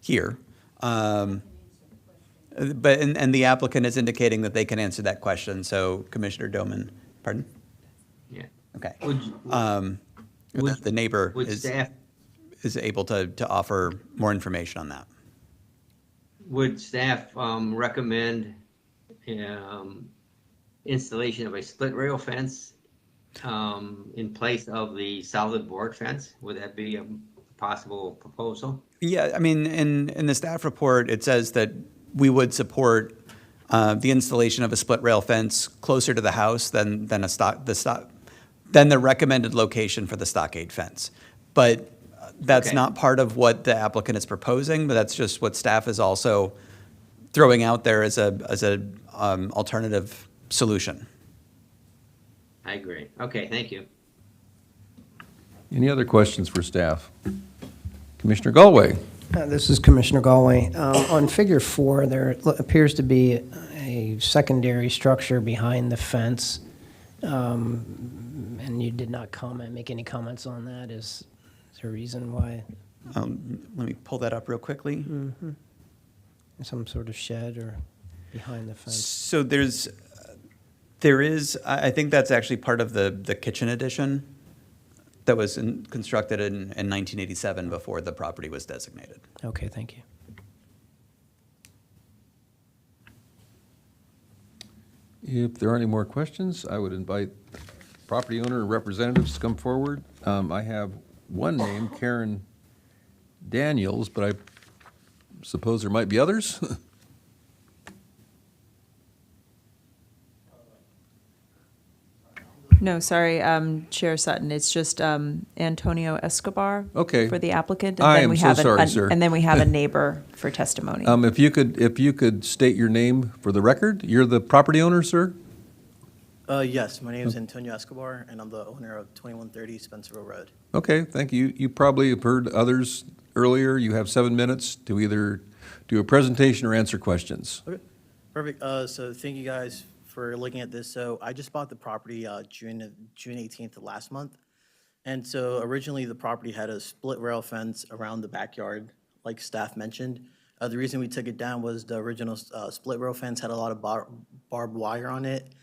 Speaker 10: here. But the applicant is indicating that they can answer that question. So Commissioner Doman, pardon?
Speaker 8: Yeah.
Speaker 10: Okay.
Speaker 8: Would
Speaker 10: The neighbor
Speaker 8: staff
Speaker 10: is able to offer more information on that.
Speaker 8: Would staff recommend installation of a split rail fence in place of the solid board fence? Would that be a possible proposal?
Speaker 10: Yeah, I mean, in the staff report, it says that we would support the installation of a split rail fence closer to the house than the recommended location for the stockade fence. But that's not part of what the applicant is proposing, but that's just what staff is also throwing out there as a alternative solution.
Speaker 8: I agree. Okay, thank you.
Speaker 2: Any other questions for staff? Commissioner Galway.
Speaker 12: This is Commissioner Galway. On Figure 4, there appears to be a secondary structure behind the fence, and you did not make any comments on that. Is there a reason why?
Speaker 10: Let me pull that up real quickly.
Speaker 12: Mm-hmm. Some sort of shed or behind the fence?
Speaker 10: So there is, I think that's actually part of the kitchen addition that was constructed in 1987 before the property was designated.
Speaker 12: Okay, thank you.
Speaker 2: If there aren't any more questions, I would invite property owner and representatives to come forward. I have one name, Karen Daniels, but I suppose there might be others.
Speaker 1: No, sorry, Chair Sutton, it's just Antonio Escobar.
Speaker 2: Okay.
Speaker 1: For the applicant.
Speaker 2: I
Speaker 1: then
Speaker 2: am
Speaker 1: we
Speaker 2: so
Speaker 1: have
Speaker 2: sorry, sir.
Speaker 1: And then we have a neighbor for testimony.
Speaker 2: If you could state your name for the record. You're the property owner, sir?
Speaker 18: Yes, my name is Antonio Escobar, and I'm the owner of 2130 Spencerville Road.
Speaker 2: Okay, thank you. You probably have heard others earlier. You have 7 minutes to either do a presentation or answer questions.
Speaker 18: Okay, perfect. So thank you guys for looking at this. So I just bought the property June 18th of last month. And so originally the property had a split rail fence around the backyard, like staff mentioned. The reason we took it down was the original split rail fence had a lot of barbed wire on it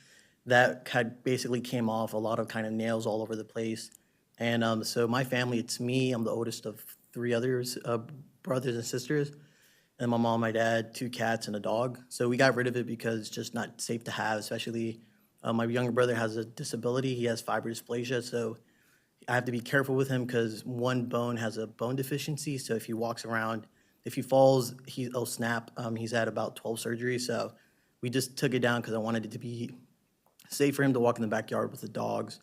Speaker 18: that had basically came off, a lot of kind of nails all over the place. And so my family, it's me, I'm the oldest of three others, brothers and sisters, and my mom, my dad, 2 cats, and a dog. So we got rid of it because it's just not safe to have, especially my younger brother has a disability. He has fiber dysplasia, so I have to be careful with him because one bone has a bone deficiency. So if he walks around, if he falls, he'll snap. He's had about 12 surgeries, so we just took it down because I wanted it to be safe for him to walk in the backyard with the dogs.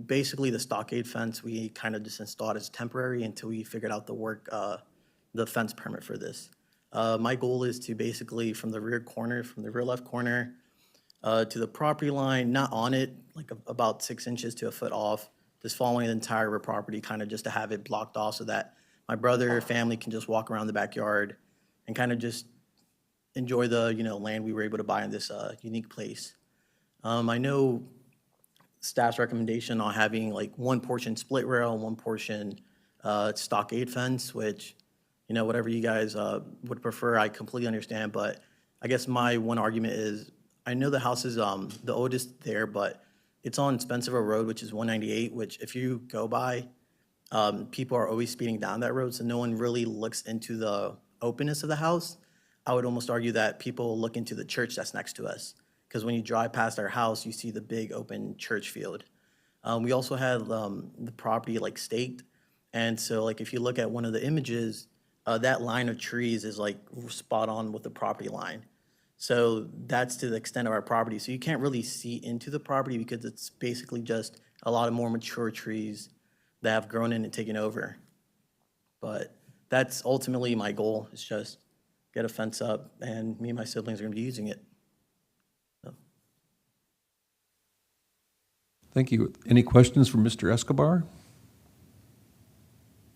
Speaker 18: Basically, the stockade fence, we kind of just installed as temporary until we figured out the fence permit for this. My goal is to basically from the rear corner, from the rear left corner to the property line, not on it, like about 6 inches to a foot off, just following the entire rear property, kind of just to have it blocked off so that my brother, family can just walk around the backyard and kind of just enjoy the, land we were able to buy in this unique place. I know staff's recommendation on having like one portion split rail and one portion stockade fence, which, whatever you guys would prefer, I completely understand. But I guess my one argument is, I know the house is the oldest there, but it's on Spencerville Road, which is 198, which if you go by, people are always speeding down that road, so no one really looks into the openness of the house. I would almost argue that people look into the church that's next to us, because when you drive past our house, you see the big open church field. We also had the property like staked, and so like if you look at one of the images, that line of trees is like spot on with the property line. So that's to the extent of our property. So you can't really see into the property because it's basically just a lot of more mature trees that have grown in and taken over. But that's ultimately my goal, is just get a fence up, and me and my siblings are gonna be using it. So.
Speaker 2: Thank you. Any questions for Mr. Escobar?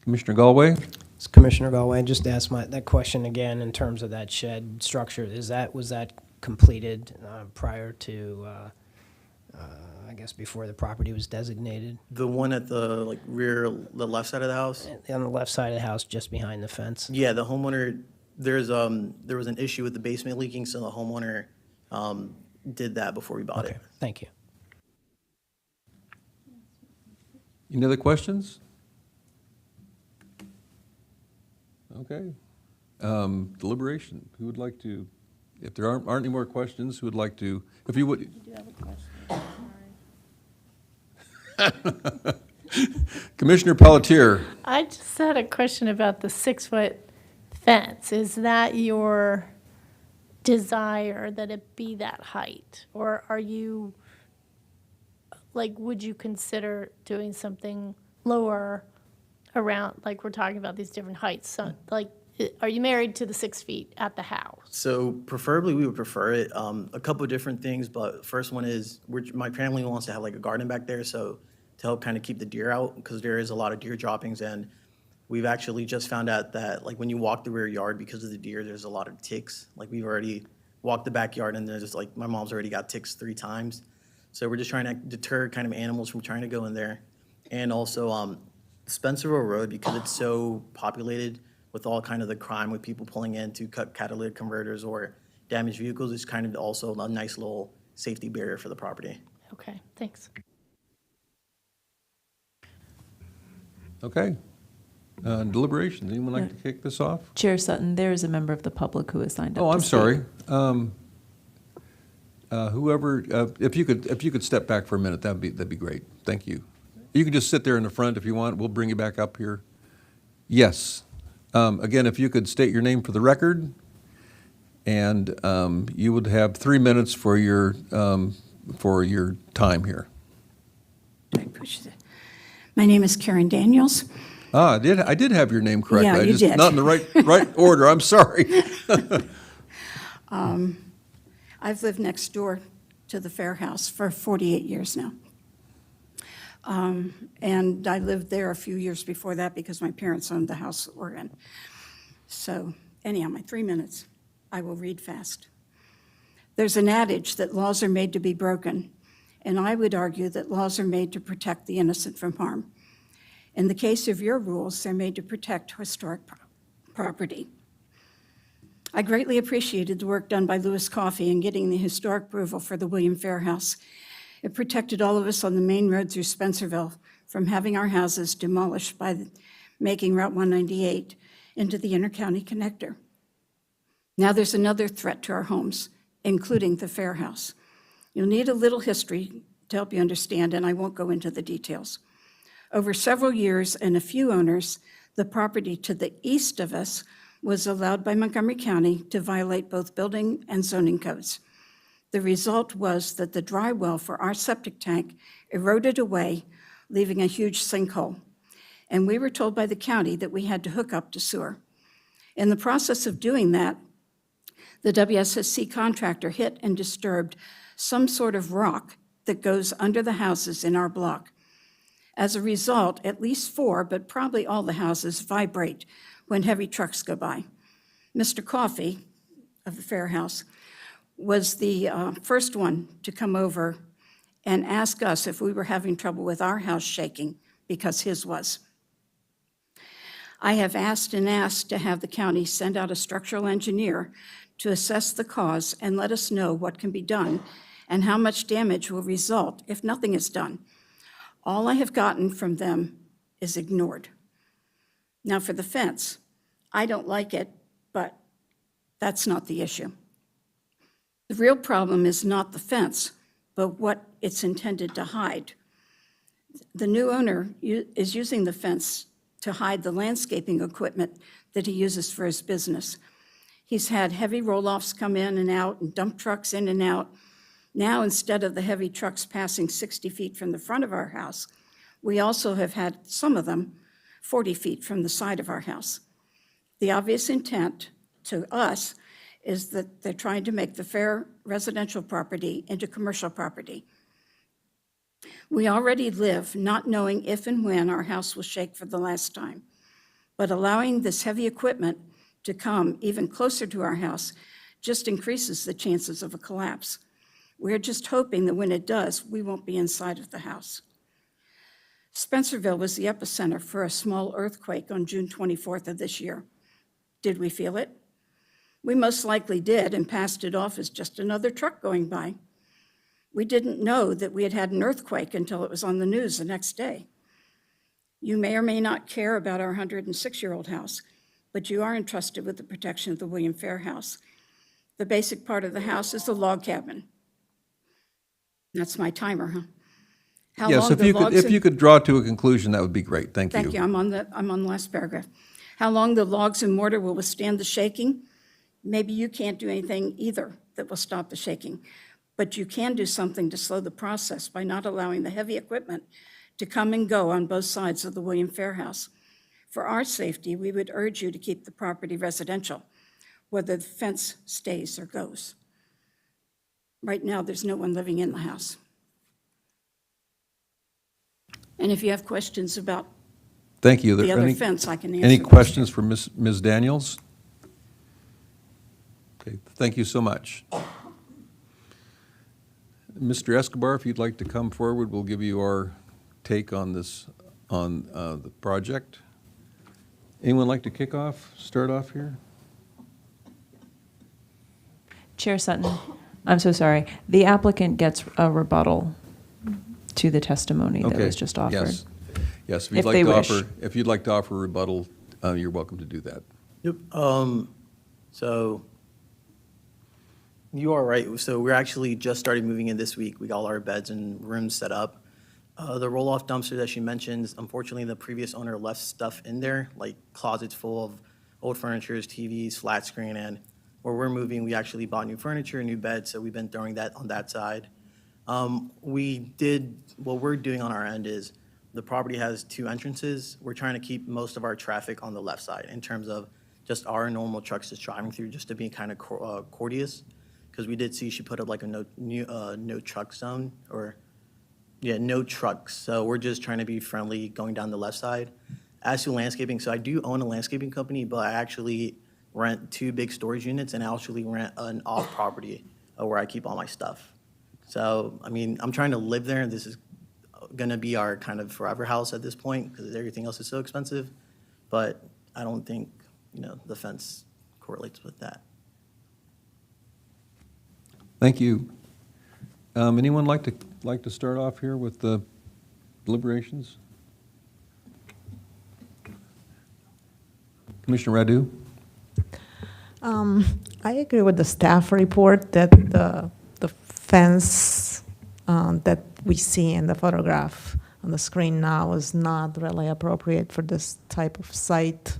Speaker 2: Commissioner Galway?
Speaker 12: So Commissioner Galway, just to ask that question again in terms of that shed structure. Was that completed prior to, I guess, before the property was designated?
Speaker 18: The one at the the left side of the house?
Speaker 12: On the left side of the house, just behind the fence?
Speaker 18: Yeah, the homeowner, there was an issue with the basement leaking, so the homeowner did that before we bought it.
Speaker 12: Thank you.
Speaker 2: Any other questions? Okay. Deliberation. Who would like to, if there aren't any more questions, who would like to, if you would.
Speaker 7: You do have a question.
Speaker 2: Commissioner Pelletier.
Speaker 7: I just had a question about the 6-foot fence. Is that your desire that it be that height? Or are you, would you consider doing something lower around, we're talking about these different heights? So, are you married to the 6 feet at the house?
Speaker 18: So preferably, we would prefer it. A couple of different things, but first one is, my family wants to have a garden back there, so to help kind of keep the deer out, because there is a lot of deer droppings, and we've actually just found out that when you walk the rear yard, because of the deer, there's a lot of ticks. We've already walked the backyard, and there's my mom's already got ticks 3 times. So we're just trying to deter kind of animals from trying to go in there. And also Spencerville Road, because it's so populated with all kind of the crime with people pulling in to cut catalytic converters or damaged vehicles, is kind of also a nice little safety barrier for the property.
Speaker 7: Okay, thanks.
Speaker 2: Okay. Deliberations. Anyone like to kick this off?
Speaker 1: Chair Sutton, there is a member of the public who has signed up.
Speaker 2: Oh,
Speaker 1: to
Speaker 2: I'm
Speaker 1: speak.
Speaker 2: sorry. Whoever, if you could step back for a minute, that'd be great. Thank you. You can just sit there in the front if you want. We'll bring you back up here. Yes. Again, if you could state your name for the record, and you would have 3 minutes for your time here.
Speaker 19: I appreciate it. My name is Karen Daniels.
Speaker 2: I did have your name correct.
Speaker 19: Yeah, you did.
Speaker 2: Not in the right order. I'm sorry.
Speaker 19: I've lived next door to the Fair House for 48 years now. And I lived there a few years before that because my parents owned the house that we're in. So anyhow, my 3 minutes, I will read fast. There's an adage that laws are made to be broken, and I would argue that laws are made to protect the innocent from harm. In the case of your rules, they're made to protect historic property. I greatly appreciated the work done by Lewis Coffey in getting the historic approval for the William Fair House. It protected all of us on the main road through Spencerville from having our houses demolished by making Route 198 into the intercounty connector. Now there's another threat to our homes, including the Fair House. You'll need a little history to help you understand, and I won't go into the details. Over several years and a few owners, the property to the east of us was allowed by Montgomery County to violate both building and zoning codes. The result was that the dry well for our septic tank eroded away, leaving a huge sinkhole. And we were told by the county that we had to hook up to sewer. In the process of doing that, the WSSC contractor hit and disturbed some sort of rock that goes under the houses in our block. As a result, at least 4, but probably all the houses vibrate when heavy trucks go by. Mr. Coffey of the Fair House was the first one to come over and ask us if we were having trouble with our house shaking, because his was. I have asked and asked to have the county send out a structural engineer to assess the cause and let us know what can be done and how much damage will result if nothing is done. All I have gotten from them is ignored. Now for the fence, I don't like it, but that's not the issue. The real problem is not the fence, but what it's intended to hide. The new owner is using the fence to hide the landscaping equipment that he uses for his business. He's had heavy roll-offs come in and out and dump trucks in and out. Now, instead of the heavy trucks passing 60 feet from the front of our house, we also have had some of them 40 feet from the side of our house. The obvious intent to us is that they're trying to make the Fair residential property into commercial property. We already live not knowing if and when our house will shake for the last time, but allowing this heavy equipment to come even closer to our house just increases the chances of a collapse. We're just hoping that when it does, we won't be inside of the house. Spencerville was the epicenter for a small earthquake on June 24th of this year. Did we feel it? We most likely did and passed it off as just another truck going by. We didn't know that we had had an earthquake until it was on the news the next day. You may or may not care about our 106-year-old house, but you are entrusted with the protection of the William Fair House. The basic part of the house is the log cabin. That's my timer, huh? How
Speaker 2: Yes,
Speaker 19: long
Speaker 2: if you could draw to a conclusion, that would be great. Thank you.
Speaker 19: Thank you. I'm on the last paragraph. How long the logs and mortar will withstand the shaking? Maybe you can't do anything either that will stop the shaking, but you can do something to slow the process by not allowing the heavy equipment to come and go on both sides of the William Fair House. For our safety, we would urge you to keep the property residential, whether the fence stays or goes. Right now, there's no one living in the house. And if you have questions about
Speaker 2: Thank you.
Speaker 19: the other fence, I can answer
Speaker 2: Any
Speaker 19: those.
Speaker 2: questions for Ms. Daniels? Okay, thank you so much. Mr. Escobar, if you'd like to come forward, we'll give you our take on this, on the project. Anyone like to start off here?
Speaker 1: Chair Sutton, I'm so sorry. The applicant gets a rebuttal to the testimony that
Speaker 2: Okay,
Speaker 1: was just offered.
Speaker 2: Yes, yes.
Speaker 1: If they wish.
Speaker 2: If you'd like to offer a rebuttal, you're welcome to do that.
Speaker 18: Yep. So you are right. So we're actually just started moving in this week. We got all our beds and rooms set up. The roll-off dumpster that she mentions, unfortunately, the previous owner left stuff in there, like closets full of old furniture, TVs, flat screen, and where we're moving, we actually bought new furniture, new beds, so we've been throwing that on that side. What we're doing on our end is the property has 2 entrances. We're trying to keep most of our traffic on the left side in terms of just our normal trucks just driving through, just to be kind of courteous. Because we did see she put up like a no truck zone, or yeah, no trucks. So we're just trying to be friendly going down the left side. As to landscaping, so I do own a landscaping company, but I actually rent 2 big storage units and I actually rent an off property where I keep all my stuff. So, I mean, I'm trying to live there, and this is gonna be our kind of forever house at this point because everything else is so expensive. But I don't think, the fence correlates with that.
Speaker 2: Thank you. Anyone like to start off here with the deliberations? Commissioner Radu?
Speaker 3: I agree with the staff report that the fence that we see in the photograph on the screen now is not really appropriate for this type of site.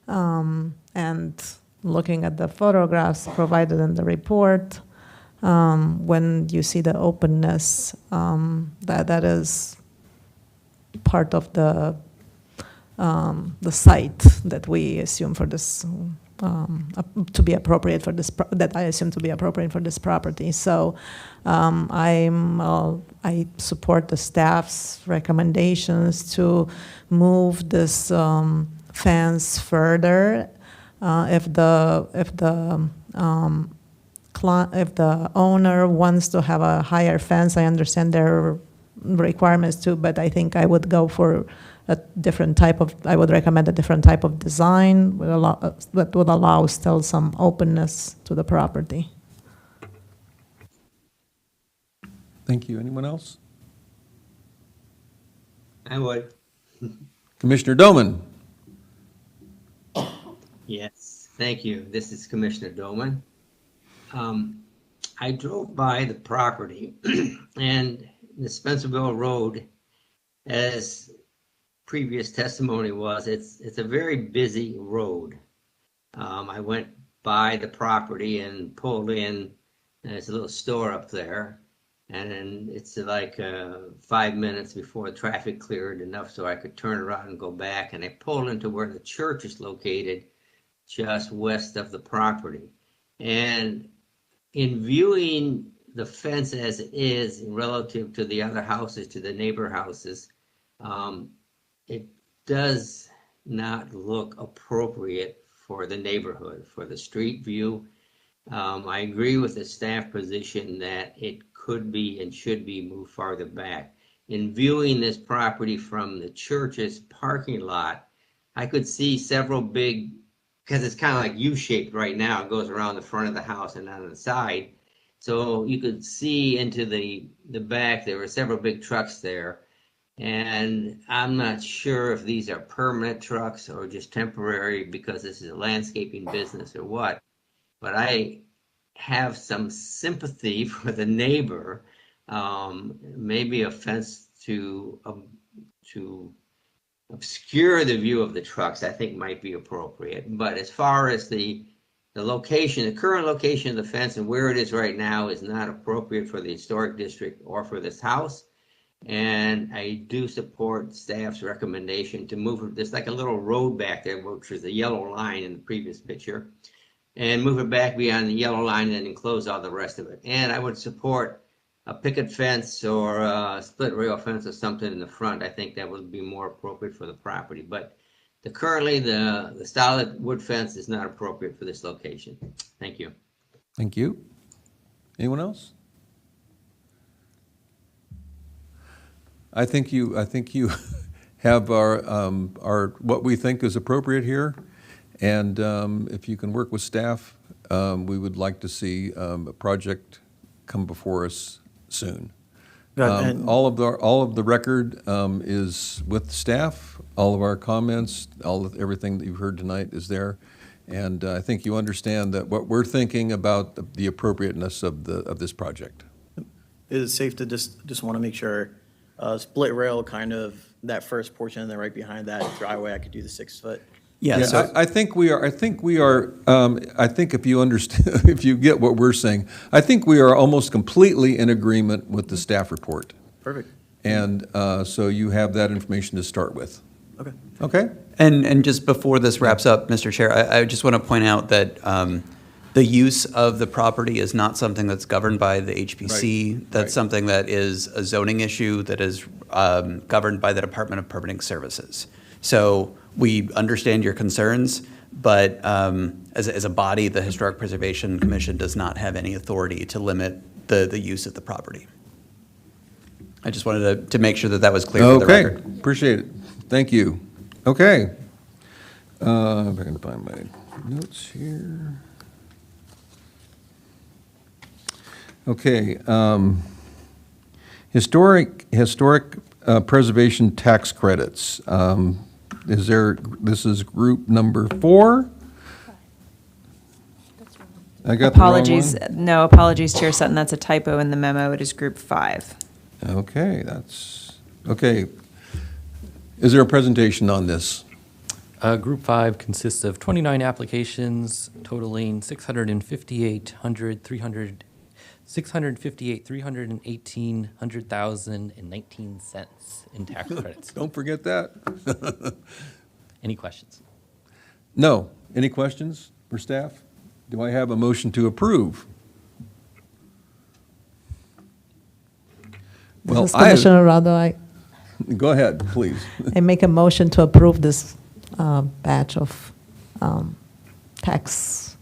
Speaker 3: And looking at the photographs provided in the report, when you see the openness, that is part of the site that we assume for this to be appropriate for this that I assume to be appropriate for this property. So I support the staff's recommendations to move this fence further. If the owner wants to have a higher fence, I understand their requirements too, but I think I would go for I would recommend a different type of design that would allow still some openness to the property.
Speaker 2: Thank you. Anyone else?
Speaker 8: I would.
Speaker 2: Commissioner Doman?
Speaker 8: Yes, thank you. This is Commissioner Doman. I drove by the property and the Spencerville Road, as previous testimony was, it's a very busy road. I went by the property and pulled in. There's a little store up there, and then it's like 5 minutes before traffic cleared enough so I could turn around and go back. And I pulled into where the church is located, just west of the property. And in viewing the fence as it is relative to the other houses, to the neighbor houses, it does not look appropriate for the neighborhood, for the street view. I agree with the staff position that it could be and should be moved farther back. In viewing this property from the church's parking lot, I could see several big, because it's kind of like U-shaped right now, it goes around the front of the house and on the side. So you could see into the back, there were several big trucks there. And I'm not sure if these are permanent trucks or just temporary because this is a landscaping business or what. But I have some sympathy for the neighbor. Maybe a fence to obscure the view of the trucks, I think might be appropriate. But as far as the location, the current location of the fence and where it is right now is not appropriate for the historic district or for this house. And I do support staff's recommendation to move it. There's like a little road back there, which is a yellow line in the previous picture, and move it back beyond the yellow line and enclose all the rest of it. And I would support a picket fence or a split rail fence or something in the front. I think that would be more appropriate for the property. But currently, the solid wood fence is not appropriate for this location. Thank you.
Speaker 2: Thank you. Anyone else? I think you have our what we think is appropriate here, and if you can work with staff, we would like to see a project come before us soon. All of the record is with staff. All of our comments, everything that you've heard tonight is there, and I think you understand that what we're thinking about the appropriateness of this project.
Speaker 18: Is it safe to just want to make sure split rail, kind of that first portion, and then right behind that driveway, I could do the 6 foot?
Speaker 10: Yeah, so
Speaker 2: I think we are. I think if you understand, if you get what we're saying, I think we are almost completely in agreement with the staff report.
Speaker 18: Perfect.
Speaker 2: And so you have that information to start with.
Speaker 18: Okay.
Speaker 2: Okay.
Speaker 10: And just before this wraps up, Mr. Chair, I just want to point out that the use of the property is not something that's governed by the HPC.
Speaker 2: Right.
Speaker 10: That's something that is a zoning issue that is governed by the Department of Permitting Services. So we understand your concerns, but as a body, the Historic Preservation Commission does not have any authority to limit the use of the property. I just wanted to make sure that was clear for the record.
Speaker 2: Okay, appreciate it. Thank you. Okay. If I can find my notes here. Okay. Historic preservation tax credits. This is group number 4? I got the wrong
Speaker 1: Apologies,
Speaker 2: one?
Speaker 1: no, apologies, Chair Sutton, that's a typo in the memo. It is Group 5.
Speaker 2: Okay, okay. Is there a presentation on this?
Speaker 15: Group 5 consists of 29 applications totaling $658,318,019 in tax credits.
Speaker 2: Don't forget that.
Speaker 15: Any questions?
Speaker 2: No. Any questions for staff? Do I have a motion to approve?
Speaker 3: This is Commissioner Rado.
Speaker 2: Go ahead, please.
Speaker 3: I make a motion to approve this batch of tax,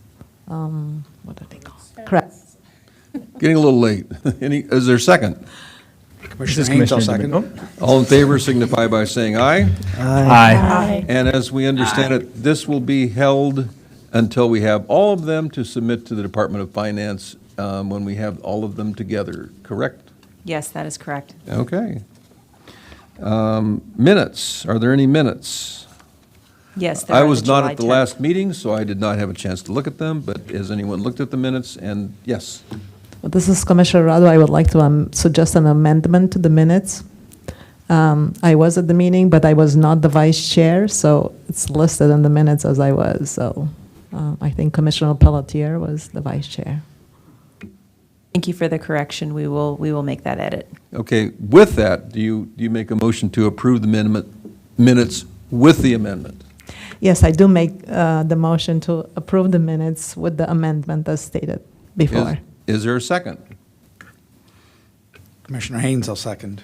Speaker 3: what are they called? Correct.
Speaker 2: Getting a little late. Is there a second?
Speaker 5: Commissioner Haynes, I'll second.
Speaker 2: All in favor signify by saying aye.
Speaker 14: Aye.
Speaker 2: And as we understand it, this will be held until we have all of them to submit to the Department of Finance when we have all of them together, correct?
Speaker 1: Yes, that is correct.
Speaker 2: Okay. Minutes, are there any minutes?
Speaker 1: Yes, there
Speaker 2: I
Speaker 1: are
Speaker 2: was
Speaker 1: the
Speaker 2: not
Speaker 1: July
Speaker 2: at the
Speaker 1: 10th.
Speaker 2: last meeting, so I did not have a chance to look at them, but has anyone looked at the minutes? And yes,
Speaker 3: Well, this is Commissioner Rado. I would like to suggest an amendment to the minutes. I was at the meeting, but I was not the vice chair, so it's listed in the minutes as I was. So I think Commissioner Pelletier was the vice chair.
Speaker 1: Thank you for the correction. We will make that edit.
Speaker 2: okay, with that, do you make a motion to approve the minutes with the amendment?
Speaker 3: Yes, I do make the motion to approve the minutes with the amendment as stated before.
Speaker 2: Is there a second?
Speaker 5: Commissioner Haynes, I'll second.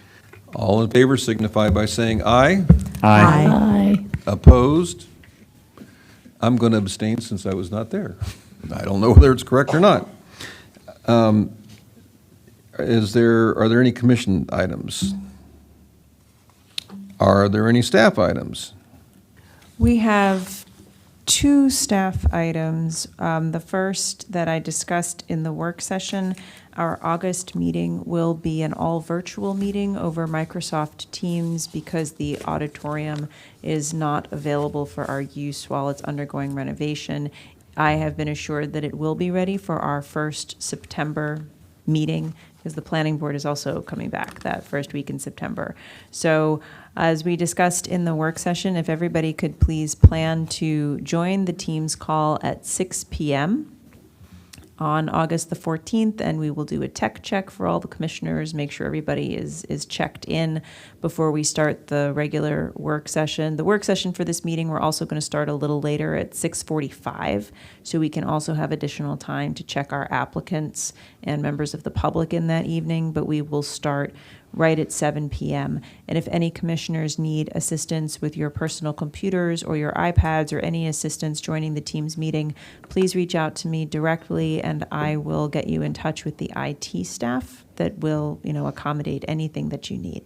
Speaker 2: All in favor signify by saying aye.
Speaker 14: Aye.
Speaker 2: Opposed? I'm going to abstain since I was not there. I don't know whether it's correct or not. Are there any commission items? Are there any staff items?
Speaker 1: We have 2 staff items. The first that I discussed in the work session, our August meeting will be an all-virtual meeting over Microsoft Teams because the auditorium is not available for our use while it's undergoing renovation. I have been assured that it will be ready for our first September meeting because the planning board is also coming back that first week in September. So as we discussed in the work session, if everybody could please plan to join the Teams call at 6 p.m. on August the 14th, and we will do a tech check for all the commissioners, make sure everybody is checked in before we start the regular work session. The work session for this meeting, we're also going to start a little later at 6:45, so we can also have additional time to check our applicants and members of the public in that evening, but we will start right at 7 p.m. And if any commissioners need assistance with your personal computers or your iPads or any assistance joining the Teams meeting, please reach out to me directly and I will get you in touch with the IT staff that will, accommodate anything that you need.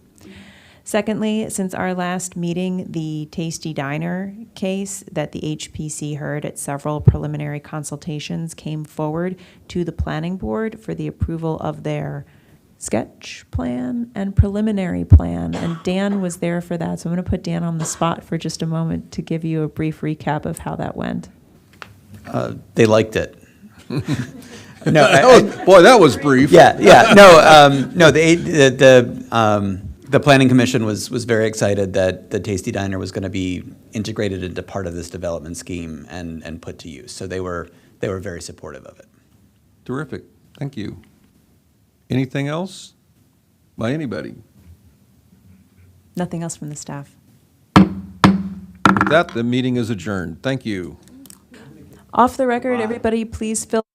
Speaker 1: Secondly, since our last meeting, the Tasty Diner case that the HPC heard at several preliminary consultations came forward to the planning board for the approval of their sketch plan and preliminary plan, and Dan was there for that, so I'm going to put Dan on the spot for just a moment to give you a brief recap of how that went.
Speaker 10: They liked it.
Speaker 2: That was brief.
Speaker 10: Yeah. No. The planning commission was very excited that the Tasty Diner was going to be integrated into part of this development scheme and put to use. So they were very supportive of it.
Speaker 2: Terrific. Thank you. Anything else by anybody?
Speaker 1: Nothing else from the staff.
Speaker 2: With that, the meeting is adjourned. Thank you.
Speaker 1: Off the record, everybody please fill